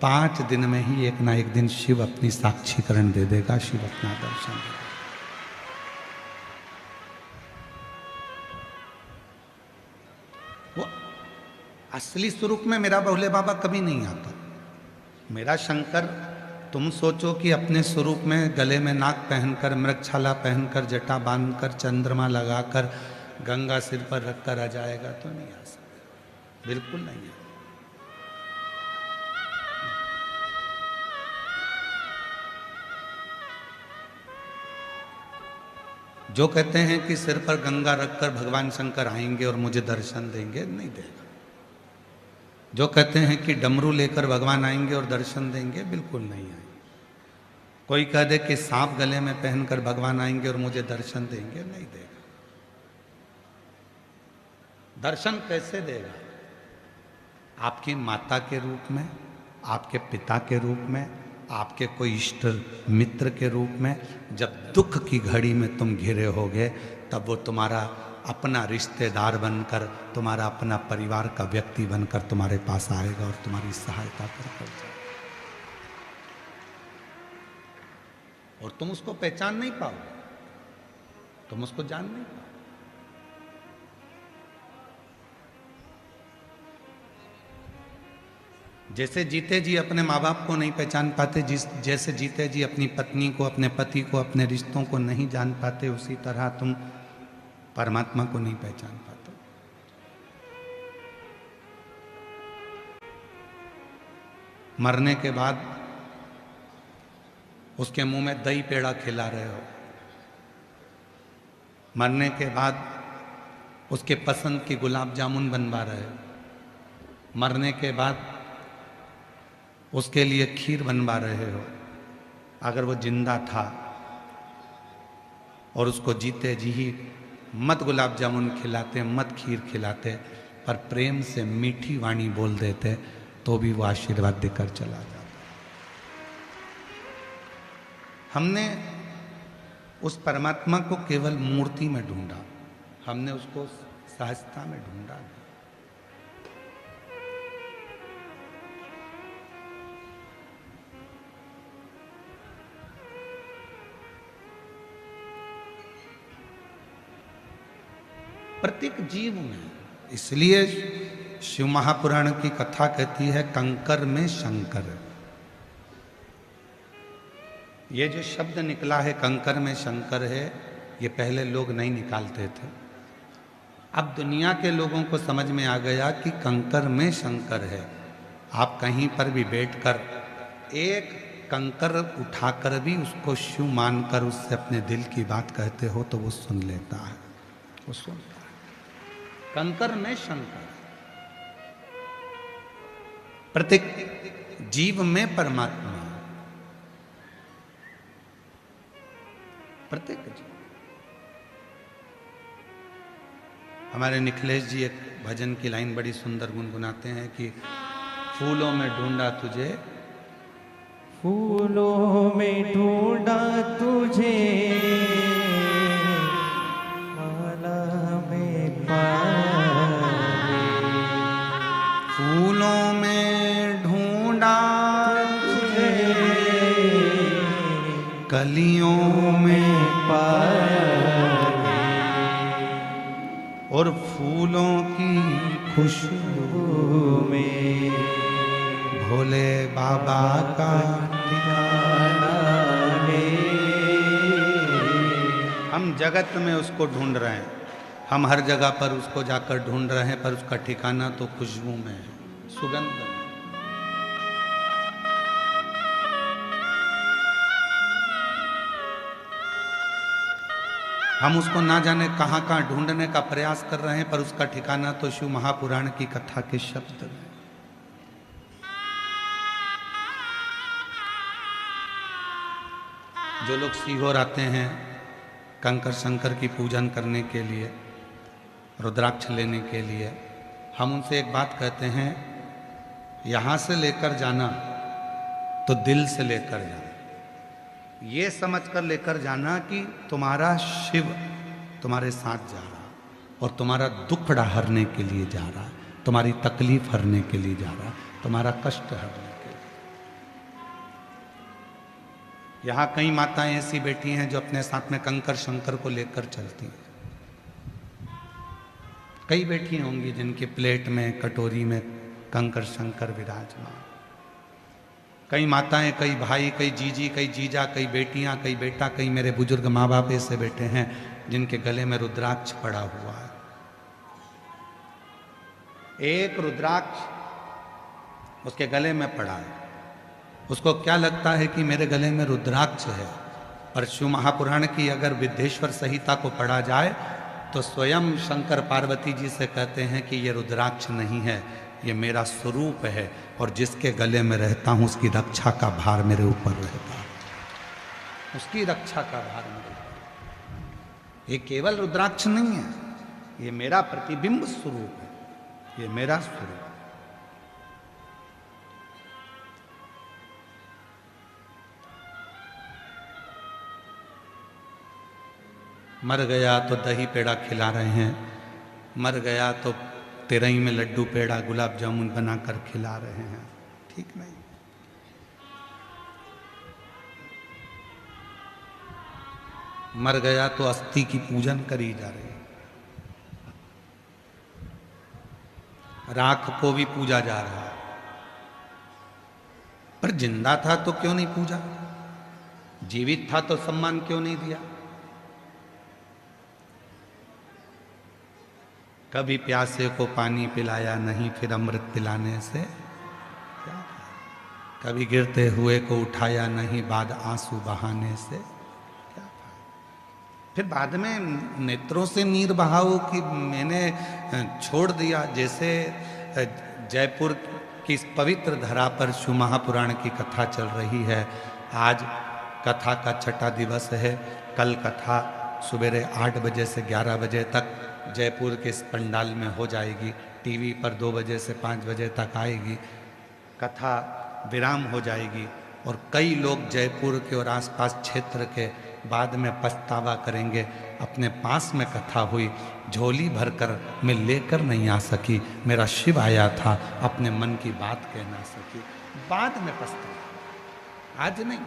5 दिन में ही एक ना एक दिन शिव अपनी साक्षीकरण दे देगा, शिव अपना दर्शन देगा। वो असली स्वरूप में मेरा भोले बाबा कभी नहीं आता। मेरा शंकर, तुम सोचो कि अपने स्वरूप में गले में नाक पहनकर, मृगछाला पहनकर, जटा बांधकर, चंद्रमा लगाकर, गंगा सिर पर रखकर आ जाएगा, तो नहीं आ सकता, बिल्कुल नहीं है। जो कहते हैं कि सिर पर गंगा रखकर भगवान शंकर आएंगे और मुझे दर्शन देंगे, नहीं देगा। जो कहते हैं कि डमरू लेकर भगवान आएंगे और दर्शन देंगे, बिल्कुल नहीं आएंगे। कोई कह दे कि सांप गले में पहनकर भगवान आएंगे और मुझे दर्शन देंगे, नहीं देगा। दर्शन कैसे देगा? आपकी माता के रूप में, आपके पिता के रूप में, आपके कोई इष्ट मित्र के रूप में। जब दुख की घड़ी में तुम घिरे होगे, तब वो तुम्हारा अपना रिश्तेदार बनकर, तुम्हारा अपना परिवार का व्यक्ति बनकर तुम्हारे पास आएगा और तुम्हारी सहायता कर जाएगा। और तुम उसको पहचान नहीं पाओगे, तुम उसको जान नहीं पाओगे। जैसे जीते जी अपने माँ बाप को नहीं पहचान पाते, जैसे जीते जी अपनी पत्नी को, अपने पति को, अपने रिश्तों को नहीं जान पाते, उसी तरह तुम परमात्मा को नहीं पहचान पाते। मरने के बाद उसके मुंह में दही पेड़ा खिला रहे हो, मरने के बाद उसके पसंद की गुलाब जामुन बनवा रहे हो, मरने के बाद उसके लिए खीर बनवा रहे हो। अगर वो जिंदा था और उसको जीते जी ही मत गुलाब जामुन खिलाते, मत खीर खिलाते, पर प्रेम से मीठी वाणी बोल देते, तो भी वो आशीर्वाद देकर चला जाता। हमने उस परमात्मा को केवल मूर्ति में ढूंढा, हमने उसको सहजता में ढूंढा। प्रत्येक जीव में, इसलिए शिव महापुराण की कथा कहती है कंकर में शंकर। ये जो शब्द निकला है कंकर में शंकर है, ये पहले लोग नहीं निकालते थे। अब दुनिया के लोगों को समझ में आ गया कि कंकर में शंकर है। आप कहीं पर भी बैठकर एक कंकर उठाकर भी उसको शिव मानकर उससे अपने दिल की बात कहते हो तो वो सुन लेता है, वो सुनता है। कंकर में शंकर, प्रत्येक जीव में परमात्मा, प्रत्येक जीव। हमारे निखिलेश जी एक भजन की लाइन बड़ी सुंदर गुनगुनाते हैं कि फूलों में ढूंढा तुझे, फूलों में ढूंढा तुझे, माला में पाए, फूलों में ढूंढा तुझे, कलियों में पाए, और फूलों की खुशबू में भोले बाबा का ठिकाना है। हम जगत में उसको ढूंढ रहे हैं, हम हर जगह पर उसको जाकर ढूंढ रहे हैं, पर उसका ठिकाना तो खुशबू में है, सुगंध में। हम उसको ना जाने कहाँ कहाँ ढूंढने का प्रयास कर रहे हैं, पर उसका ठिकाना तो शिव महापुराण की कथा के शब्द में। जो लोग सीहोर आते हैं कंकर शंकर की पूजन करने के लिए, रुद्राक्ष लेने के लिए, हम उनसे एक बात कहते हैं, यहाँ से लेकर जाना तो दिल से लेकर जाना, ये समझकर लेकर जाना कि तुम्हारा शिव तुम्हारे साथ जा रहा, और तुम्हारा दुखड़ा हरने के लिए जा रहा है, तुम्हारी तकलीफ हरने के लिए जा रहा है, तुम्हारा कष्ट हरने के लिए। यहाँ कई माताएं ऐसी बैठी हैं जो अपने साथ में कंकर शंकर को लेकर चलती हैं। कई बैठी होंगी जिनकी प्लेट में, कटोरी में कंकर शंकर विराजमान। कई माताएं, कई भाई, कई जीजी, कई जीजा, कई बेटियां, कई बेटा, कई मेरे बुजुर्ग माँ बाप ऐसे बैठे हैं जिनके गले में रुद्राक्ष पड़ा हुआ है। एक रुद्राक्ष उसके गले में पड़ा है। उसको क्या लगता है कि मेरे गले में रुद्राक्ष है, पर शिव महापुराण की अगर विद्येश्वर संहिता को पढ़ा जाए तो स्वयं शंकर पार्वती जी से कहते हैं कि ये रुद्राक्ष नहीं है, ये मेरा स्वरूप है, और जिसके गले में रहता हूं उसकी रक्षा का भार मेरे ऊपर रहता है, उसकी रक्षा का भार मेरे ऊपर। ये केवल रुद्राक्ष नहीं है, ये मेरा प्रतिबिंब स्वरूप है, ये मेरा स्वरूप। मर गया तो दही पेड़ा खिला रहे हैं, मर गया तो तेरही में लड्डू पेड़ा गुलाब जामुन बनाकर खिला रहे हैं, ठीक नहीं। मर गया तो अस्थि की पूजन करी जा रही है, राख को भी पूजा जा रहा है, पर जिंदा था तो क्यों नहीं पूजा, जीवित था तो सम्मान क्यों नहीं दिया। कभी प्यासे को पानी पिलाया नहीं, फिर अमृत पिलाने से क्या। कभी गिरते हुए को उठाया नहीं, बाद आंसू बहाने से क्या। फिर बाद में नेत्रों से नीर बहाओ कि मैंने छोड़ दिया। जैसे जयपुर की इस पवित्र धरा पर शिव महापुराण की कथा चल रही है। आज कथा का छठा दिवस है। कल कथा सवेरे 8 बजे से 11 बजे तक जयपुर के इस पंडाल में हो जाएगी। टीवी पर 2 बजे से 5 बजे तक आएगी। कथा विराम हो जाएगी और कई लोग जयपुर के और आसपास क्षेत्र के बाद में पछतावा करेंगे, अपने पास में कथा हुई, झोली भरकर मैं लेकर नहीं आ सकी, मेरा शिव आया था, अपने मन की बात कह ना सकी, बाद में पछतावा, आज नहीं।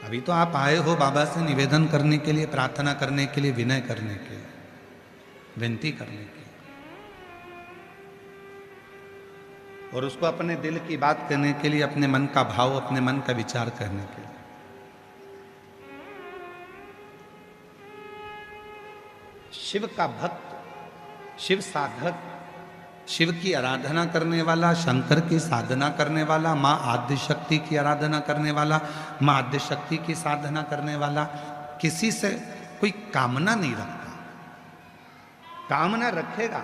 अभी तो आप आए हो बाबा से निवेदन करने के लिए, प्रार्थना करने के लिए, विनय करने के लिए, विनती करने के लिए, और उसको अपने दिल की बात करने के लिए, अपने मन का भाव, अपने मन का विचार करने के लिए। शिव का भक्त, शिव साधक, शिव की आराधना करने वाला, शंकर की साधना करने वाला, माँ आद्य शक्ति की आराधना करने वाला, माँ आद्य शक्ति की साधना करने वाला किसी से कोई कामना नहीं रखता। कामना रखेगा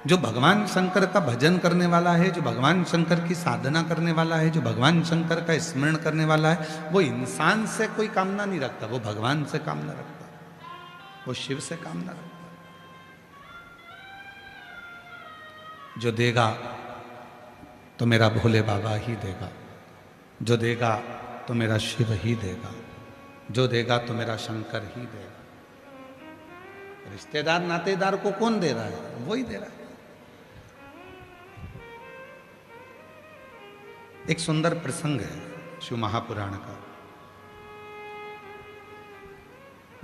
जो भगवान शंकर का भजन करने वाला है, जो भगवान शंकर की साधना करने वाला है, जो भगवान शंकर का स्मरण करने वाला है, वो इंसान से कोई कामना नहीं रखता, वो भगवान से कामना रखता, वो शिव से कामना रखता। जो देगा तो मेरा भोले बाबा ही देगा, जो देगा तो मेरा शिव ही देगा, जो देगा तो मेरा शंकर ही देगा। रिश्तेदार नातेदार को कौन दे रहा है? वो ही दे रहा है। एक सुंदर प्रसंग है शिव महापुराण का,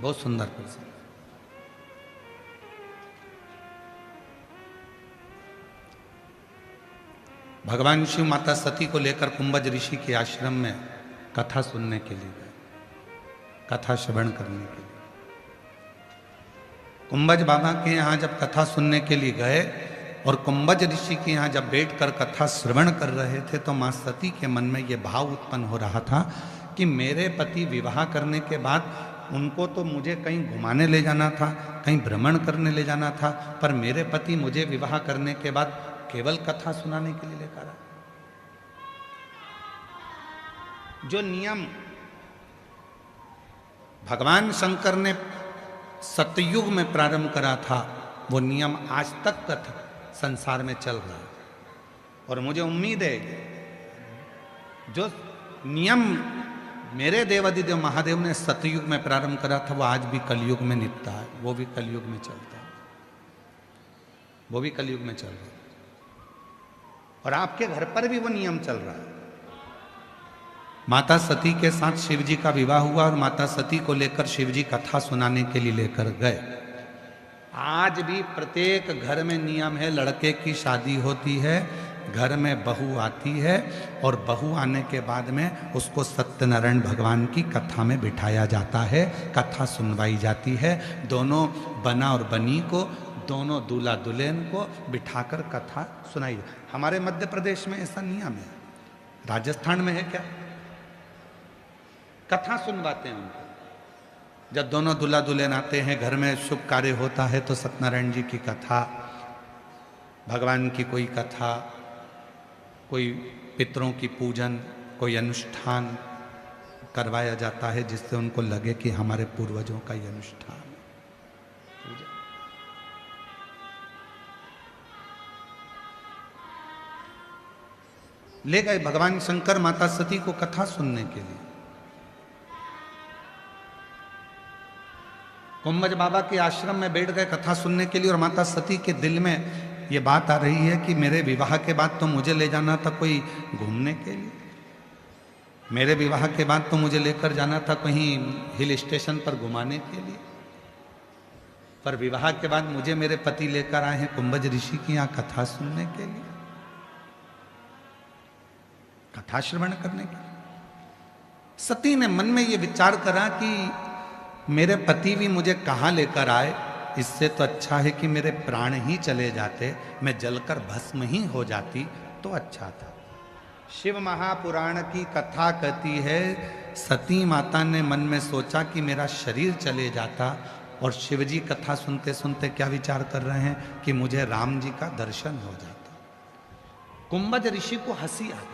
बहुत सुंदर प्रसंग। भगवान शिव माता सती को लेकर कुंभज ऋषि के आश्रम में कथा सुनने के लिए गए, कथा श्रवण करने के लिए। कुंभज बाबा के यहाँ जब कथा सुनने के लिए गए और कुंभज ऋषि के यहाँ जब बैठकर कथा श्रवण कर रहे थे, तो माँ सती के मन में ये भाव उत्पन्न हो रहा था कि मेरे पति विवाह करने के बाद उनको तो मुझे कहीं घुमाने ले जाना था, कहीं भ्रमण करने ले जाना था, पर मेरे पति मुझे विवाह करने के बाद केवल कथा सुनाने के लिए लेकर आए। जो नियम भगवान शंकर ने सतयुग में प्रारंभ करा था, वो नियम आज तक संसार में चल रहा है। और मुझे उम्मीद है जो नियम मेरे देवादिदेव महादेव ने सतयुग में प्रारंभ करा था, वो आज भी कलयुग में निपटा है, वो भी कलयुग में चलता है, वो भी कलयुग में चल रहा है। और आपके घर पर भी वो नियम चल रहा है। माता सती के साथ शिव जी का विवाह हुआ और माता सती को लेकर शिव जी कथा सुनाने के लिए लेकर गए। आज भी प्रत्येक घर में नियम है, लड़के की शादी होती है, घर में बहू आती है और बहू आने के बाद में उसको सत्यनारायण भगवान की कथा में बिठाया जाता है, कथा सुनवाई जाती है। दोनों बना और बनी को, दोनों दूल्हा दुल्हन को बिठाकर कथा सुनाई। हमारे मध्य प्रदेश में ऐसा नियम है, राजस्थान में है क्या? कथा सुनवाते हैं उनको। जब दोनों दूल्हा दुल्हन आते हैं, घर में शुभ कार्य होता है तो सत्यनारायण जी की कथा, भगवान की कोई कथा, कोई पितरों की पूजन, कोई अनुष्ठान करवाया जाता है जिससे उनको लगे कि हमारे पूर्वजों का ये अनुष्ठान है। ले गए भगवान शंकर माता सती को कथा सुनने के लिए। कुंभज बाबा के आश्रम में बैठ गए कथा सुनने के लिए और माता सती के दिल में ये बात आ रही है कि मेरे विवाह के बाद तो मुझे ले जाना था कोई घूमने के लिए, मेरे विवाह के बाद तो मुझे लेकर जाना था कहीं हिल स्टेशन पर घुमाने के लिए, पर विवाह के बाद मुझे मेरे पति लेकर आए हैं कुंभज ऋषि की यहाँ कथा सुनने के लिए, कथा श्रवण करने के लिए। सती ने मन में ये विचार करा कि मेरे पति भी मुझे कहाँ लेकर आए, इससे तो अच्छा है कि मेरे प्राण ही चले जाते, मैं जलकर भस्म ही हो जाती तो अच्छा था। शिव महापुराण की कथा कहती है, सती माता ने मन में सोचा कि मेरा शरीर चले जाता, और शिव जी कथा सुनते सुनते क्या विचार कर रहे हैं कि मुझे राम जी का दर्शन हो जाता। कुंभज ऋषि को हंसी आ गई।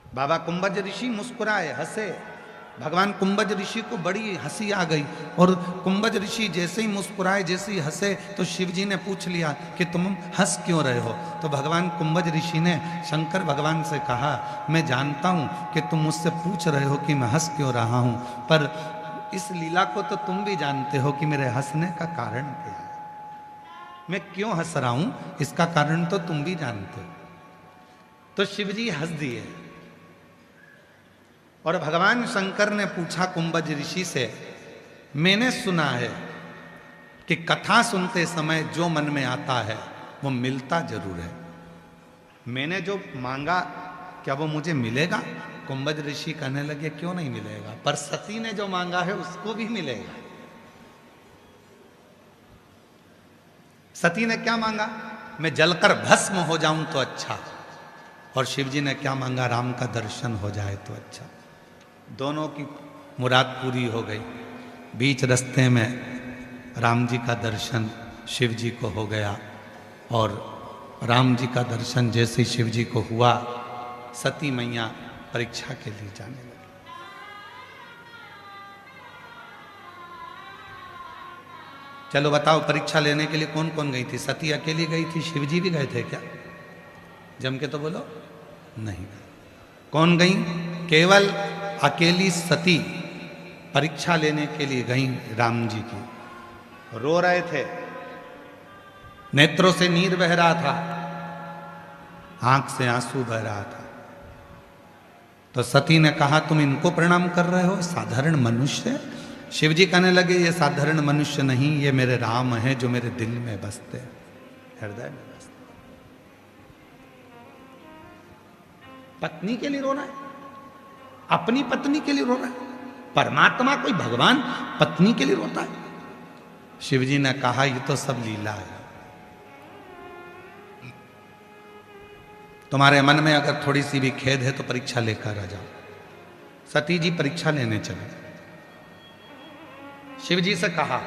बाबा कुंभज ऋषि मुस्कुराए, हंसे। भगवान कुंभज ऋषि को बड़ी हंसी आ गई और कुंभज ऋषि जैसे ही मुस्कुराए, जैसे ही हंसे तो शिव जी ने पूछ लिया कि तुम हंस क्यों रहे हो। तो भगवान कुंभज ऋषि ने शंकर भगवान से कहा, मैं जानता हूं कि तुम मुझसे पूछ रहे हो कि मैं हंस क्यों रहा हूं, पर इस लीला को तो तुम भी जानते हो कि मेरे हंसने का कारण क्या है, मैं क्यों हंस रहा हूं, इसका कारण तो तुम भी जानते हो। तो शिव जी हंस दिए और भगवान शंकर ने पूछा कुंभज ऋषि से, मैंने सुना है कि कथा सुनते समय जो मन में आता है वो मिलता जरूर है, मैंने जो मांगा क्या वो मुझे मिलेगा? कुंभज ऋषि कहने लगे, क्यों नहीं मिलेगा, पर सती ने जो मांगा है उसको भी मिलेगा। सती ने क्या मांगा? मैं जलकर भस्म हो जाऊं तो अच्छा, और शिव जी ने क्या मांगा? राम का दर्शन हो जाए तो अच्छा। दोनों की मुराद पूरी हो गई। बीच रास्ते में राम जी का दर्शन शिव जी को हो गया, और राम जी का दर्शन जैसे शिव जी को हुआ, सती मैया परीक्षा के लिए जाने लगी। चलो बताओ, परीक्षा लेने के लिए कौन कौन गई थी? सती अकेली गई थी, शिव जी भी गए थे क्या? जम के तो बोलो, नहीं। कौन गई? केवल अकेली सती परीक्षा लेने के लिए गई राम जी की। रो रहे थे, नेत्रों से नीर बह रहा था, आंख से आंसू बह रहा था। तो सती ने कहा, तुम इनको प्रणाम कर रहे हो, साधारण मनुष्य? शिव जी कहने लगे, ये साधारण मनुष्य नहीं, ये मेरे राम हैं जो मेरे दिल में बसते, हृदय में बसते। पत्नी के लिए रो रहा है, अपनी पत्नी के लिए रो रहा है। परमात्मा कोई भगवान पत्नी के लिए रोता है? शिव जी ने कहा, ये तो सब लीला है। तुम्हारे मन में अगर थोड़ी सी भी खेद है तो परीक्षा लेकर आ जाओ। सती जी परीक्षा लेने चले। शिव जी से कहा,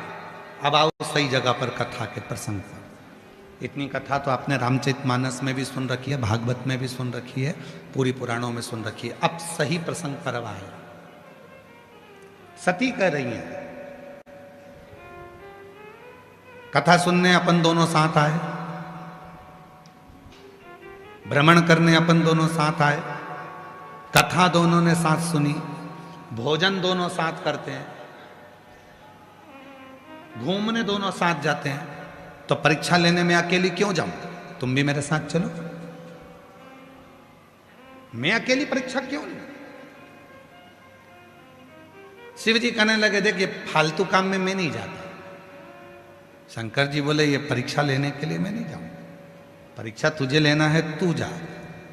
अब आओ सही जगह पर कथा के प्रसंग पर। इतनी कथा तो आपने रामचरितमानस में भी सुन रखी है, भागवत में भी सुन रखी है, पूरी पुराणों में सुन रखी है। अब सही प्रसंग पर आए। सती कह रही है, कथा सुनने अपन दोनों साथ आए। भ्रमण करने अपन दोनों साथ आए, कथा दोनों ने साथ सुनी, भोजन दोनों साथ करते हैं, घूमने दोनों साथ जाते हैं, तो परीक्षा लेने में अकेली क्यों जाऊं? तुम भी मेरे साथ चलो। मैं अकेली परीक्षा क्यों लूं? शिव जी कहने लगे, देख ये फालतू काम में मैं नहीं जाता। शंकर जी बोले, ये परीक्षा लेने के लिए मैं नहीं जाऊंगा। परीक्षा तुझे लेना है, तू जा।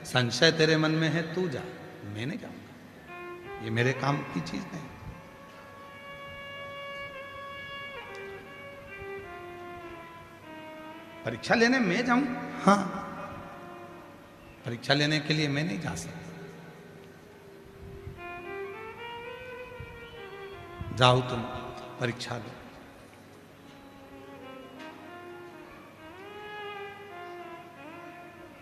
संशय तेरे मन में है, तू जा, मैं नहीं जाऊंगा। ये मेरे काम की चीज नहीं। परीक्षा लेने मैं जाऊं? हाँ, परीक्षा लेने के लिए मैं नहीं जा सकता। जाओ तुम परीक्षा लो।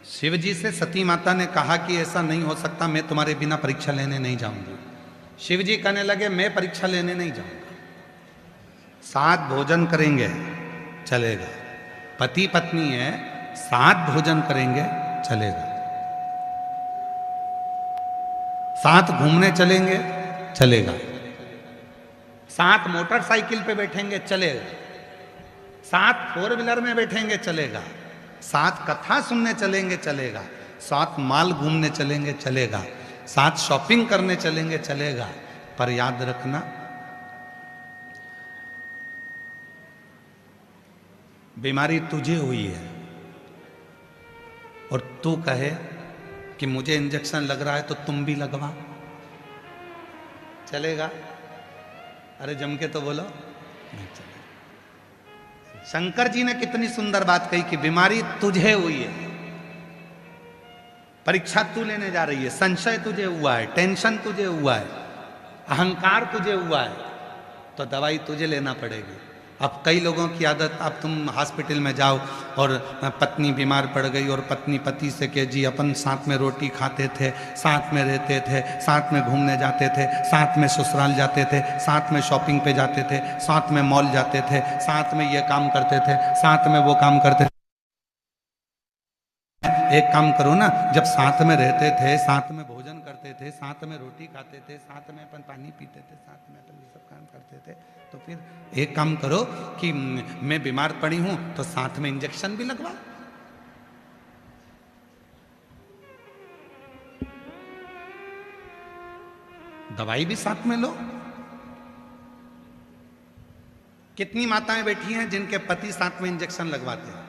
शिव जी से सती माता ने कहा कि ऐसा नहीं हो सकता, मैं तुम्हारे बिना परीक्षा लेने नहीं जाऊंगी। शिव जी कहने लगे, मैं परीक्षा लेने नहीं जाऊंगा। साथ भोजन करेंगे चलेगा, पति पत्नी है, साथ भोजन करेंगे चलेगा, साथ घूमने चलेंगे चलेगा, साथ मोटरसाइकिल पे बैठेंगे चलेगा, साथ फोर व्हीलर में बैठेंगे चलेगा, साथ कथा सुनने चलेंगे चलेगा, साथ माल घूमने चलेंगे चलेगा, साथ शॉपिंग करने चलेंगे चलेगा। पर याद रखना, बीमारी तुझे हुई है और तू कहे कि मुझे इंजेक्शन लग रहा है तो तुम भी लगवा, चलेगा? अरे जम के तो बोलो, नहीं चलेगा। शंकर जी ने कितनी सुंदर बात कही कि बीमारी तुझे हुई है, परीक्षा तू लेने जा रही है, संशय तुझे हुआ है, टेंशन तुझे हुआ है, अहंकार तुझे हुआ है, तो दवाई तुझे लेना पड़ेगी। अब कई लोगों की आदत, अब तुम हॉस्पिटल में जाओ और पत्नी बीमार पड़ गई और पत्नी पति से कहे, जी अपन साथ में रोटी खाते थे, साथ में रहते थे, साथ में घूमने जाते थे, साथ में ससुराल जाते थे, साथ में शॉपिंग पे जाते थे, साथ में मॉल जाते थे, साथ में ये काम करते थे, साथ में वो काम करते थे। एक काम करो ना, जब साथ में रहते थे, साथ में भोजन करते थे, साथ में रोटी खाते थे, साथ में अपन पानी पीते थे, साथ में अपन ये सब काम करते थे, तो फिर एक काम करो कि मैं बीमार पड़ी हूं तो साथ में इंजेक्शन भी लगवा। दवाई भी साथ में लो। कितनी माताएं बैठी हैं जिनके पति साथ में इंजेक्शन लगवाते हैं,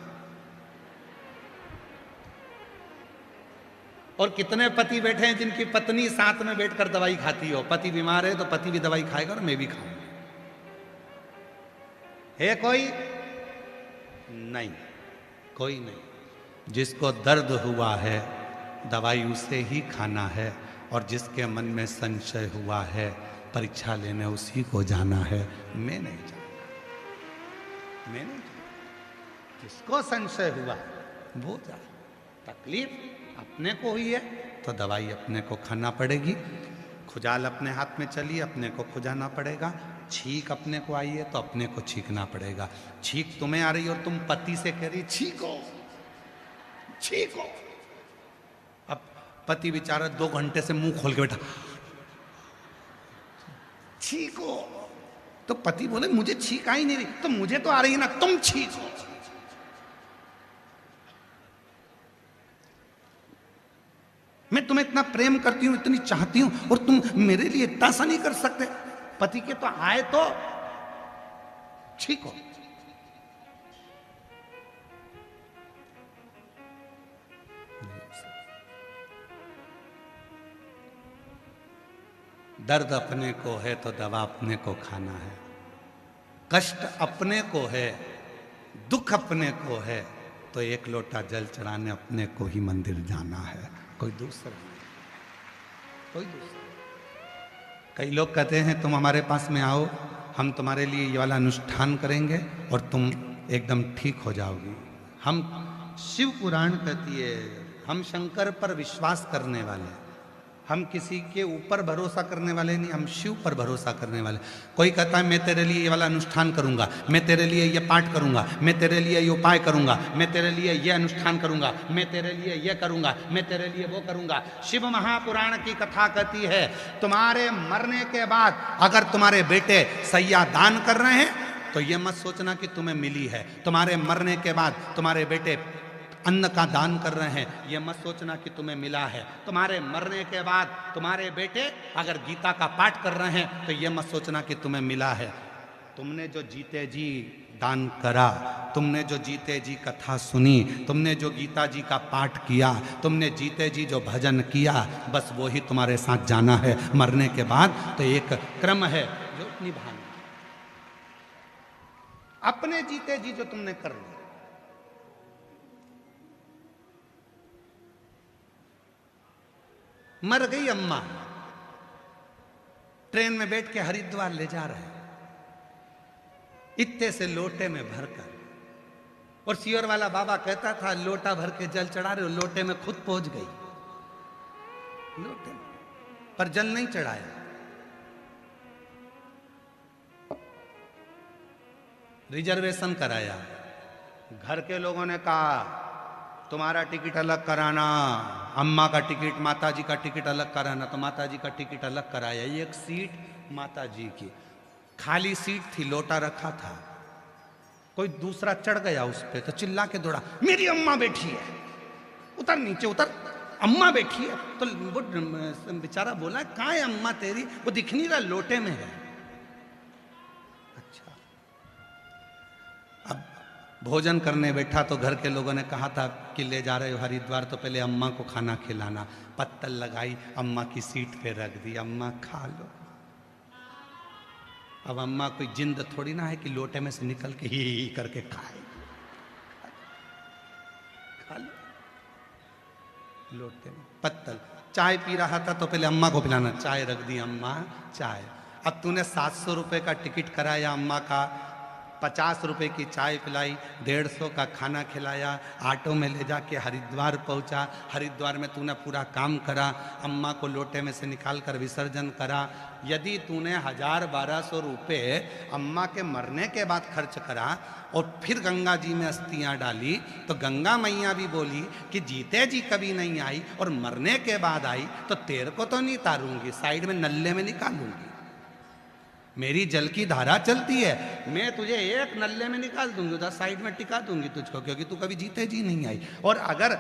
और कितने पति बैठे हैं जिनकी पत्नी साथ में बैठकर दवाई खाती हो। पति बीमार है तो पति भी दवाई खाएगा और मैं भी खाऊंगा। है कोई? नहीं, कोई नहीं। जिसको दर्द हुआ है दवाई उसे ही खाना है, और जिसके मन में संशय हुआ है परीक्षा लेने उसी को जाना है। मैं नहीं जाऊंगा, मैं नहीं जाऊंगा। जिसको संशय हुआ वो जाए। तकलीफ अपने को हुई है तो दवाई अपने को खाना पड़ेगी। खुजाल अपने हाथ में चली, अपने को खुजाना पड़ेगा। छींक अपने को आई है तो अपने को छींकना पड़ेगा। छींक तुम्हें आ रही और तुम पति से कह रही छींको छींको। अब पति बेचारा 2 घंटे से मुंह खोल के बैठा, छींको, तो पति बोले मुझे छींक आ ही नहीं रही, तो मुझे तो आ रही है ना, तुम छींको। मैं तुम्हें इतना प्रेम करती हूं, इतनी चाहती हूं, और तुम मेरे लिए इतना सा नहीं कर सकते। पति के तो आए तो छींको। दर्द अपने को है तो दवा अपने को खाना है। कष्ट अपने को है, दुख अपने को है, तो 1 लोटा जल चढ़ाने अपने को ही मंदिर जाना है, कोई दूसरा नहीं, कोई दूसरा। कई लोग कहते हैं तुम हमारे पास में आओ, हम तुम्हारे लिए ये वाला अनुष्ठान करेंगे और तुम एकदम ठीक हो जाओगी। हम शिव पुराण कहती है, हम शंकर पर विश्वास करने वाले, हम किसी के ऊपर भरोसा करने वाले नहीं, हम शिव पर भरोसा करने वाले। कोई कहता है मैं तेरे लिए ये वाला अनुष्ठान करूंगा, मैं तेरे लिए ये पाठ करूंगा, मैं तेरे लिए ये उपाय करूंगा, मैं तेरे लिए ये अनुष्ठान करूंगा, मैं तेरे लिए ये करूंगा, मैं तेरे लिए वो करूंगा। शिव महापुराण की कथा कहती है तुम्हारे मरने के बाद अगर तुम्हारे बेटे सैया दान कर रहे हैं तो ये मत सोचना कि तुम्हें मिली है। तुम्हारे मरने के बाद तुम्हारे बेटे अन्न का दान कर रहे हैं, ये मत सोचना कि तुम्हें मिला है। तुम्हारे मरने के बाद तुम्हारे बेटे अगर गीता का पाठ कर रहे हैं तो ये मत सोचना कि तुम्हें मिला है। तुमने जो जीते जी दान करा, तुमने जो जीते जी कथा सुनी, तुमने जो गीता जी का पाठ किया, तुमने जीते जी जो भजन किया, बस वो ही तुम्हारे साथ जाना है मरने के बाद। तो एक क्रम है जो निभाना, अपने जीते जी जो तुमने कर लिया। मर गई अम्मा, ट्रेन में बैठ के हरिद्वार ले जा रहे हैं इत्ते से लोटे में भरकर, और सियोर वाला बाबा कहता था लोटा भर के जल चढ़ा रहे हो, लोटे में खुद पहुंच गई, लोटे में, पर जल नहीं चढ़ाया। रिजर्वेशन कराया, घर के लोगों ने कहा तुम्हारा टिकट अलग कराना, अम्मा का टिकट, माता जी का टिकट अलग कराना, तो माता जी का टिकट अलग कराया। एक सीट माता जी की खाली सीट थी, लोटा रखा था, कोई दूसरा चढ़ गया उस पे तो चिल्ला के दौड़ा मेरी अम्मा बैठी है, उतर नीचे उतर, अम्मा बैठी है। तो वो बेचारा बोला कहाँ है अम्मा तेरी, वो दिख नहीं रहा, लोटे में है। अच्छा, अब भोजन करने बैठा तो घर के लोगों ने कहा था कि ले जा रहे हो हरिद्वार तो पहले अम्मा को खाना खिलाना। पत्तल लगाई, अम्मा की सीट पे रख दी, अम्मा खा लो। अब अम्मा कोई जिंद थोड़ी ना है कि लोटे में से निकल के ही करके खाए, खा लो लोटे में। पत्तल, चाय पी रहा था तो पहले अम्मा को पिलाना, चाय रख दी, अम्मा चाय। अब तूने 700 रुपए का टिकट कराया अम्मा का, 50 रुपए की चाय पिलाई, 150 का खाना खिलाया, ऑटो में ले जाके हरिद्वार पहुंचा। हरिद्वार में तूने पूरा काम करा, अम्मा को लोटे में से निकाल कर विसर्जन करा। यदि तूने 1000-1200 रुपए अम्मा के मरने के बाद खर्च करा और फिर गंगा जी में अस्थियां डाली, तो गंगा मैया भी बोली कि जीते जी कभी नहीं आई और मरने के बाद आई तो तेरे को तो नहीं तारूंगी, साइड में नल्ले में निकालूंगी। मेरी जल की धारा चलती है, मैं तुझे एक नल्ले में निकाल दूंगी, उधर साइड में टिका दूंगी तुझको, क्योंकि तू कभी जीते जी नहीं आई। और अगर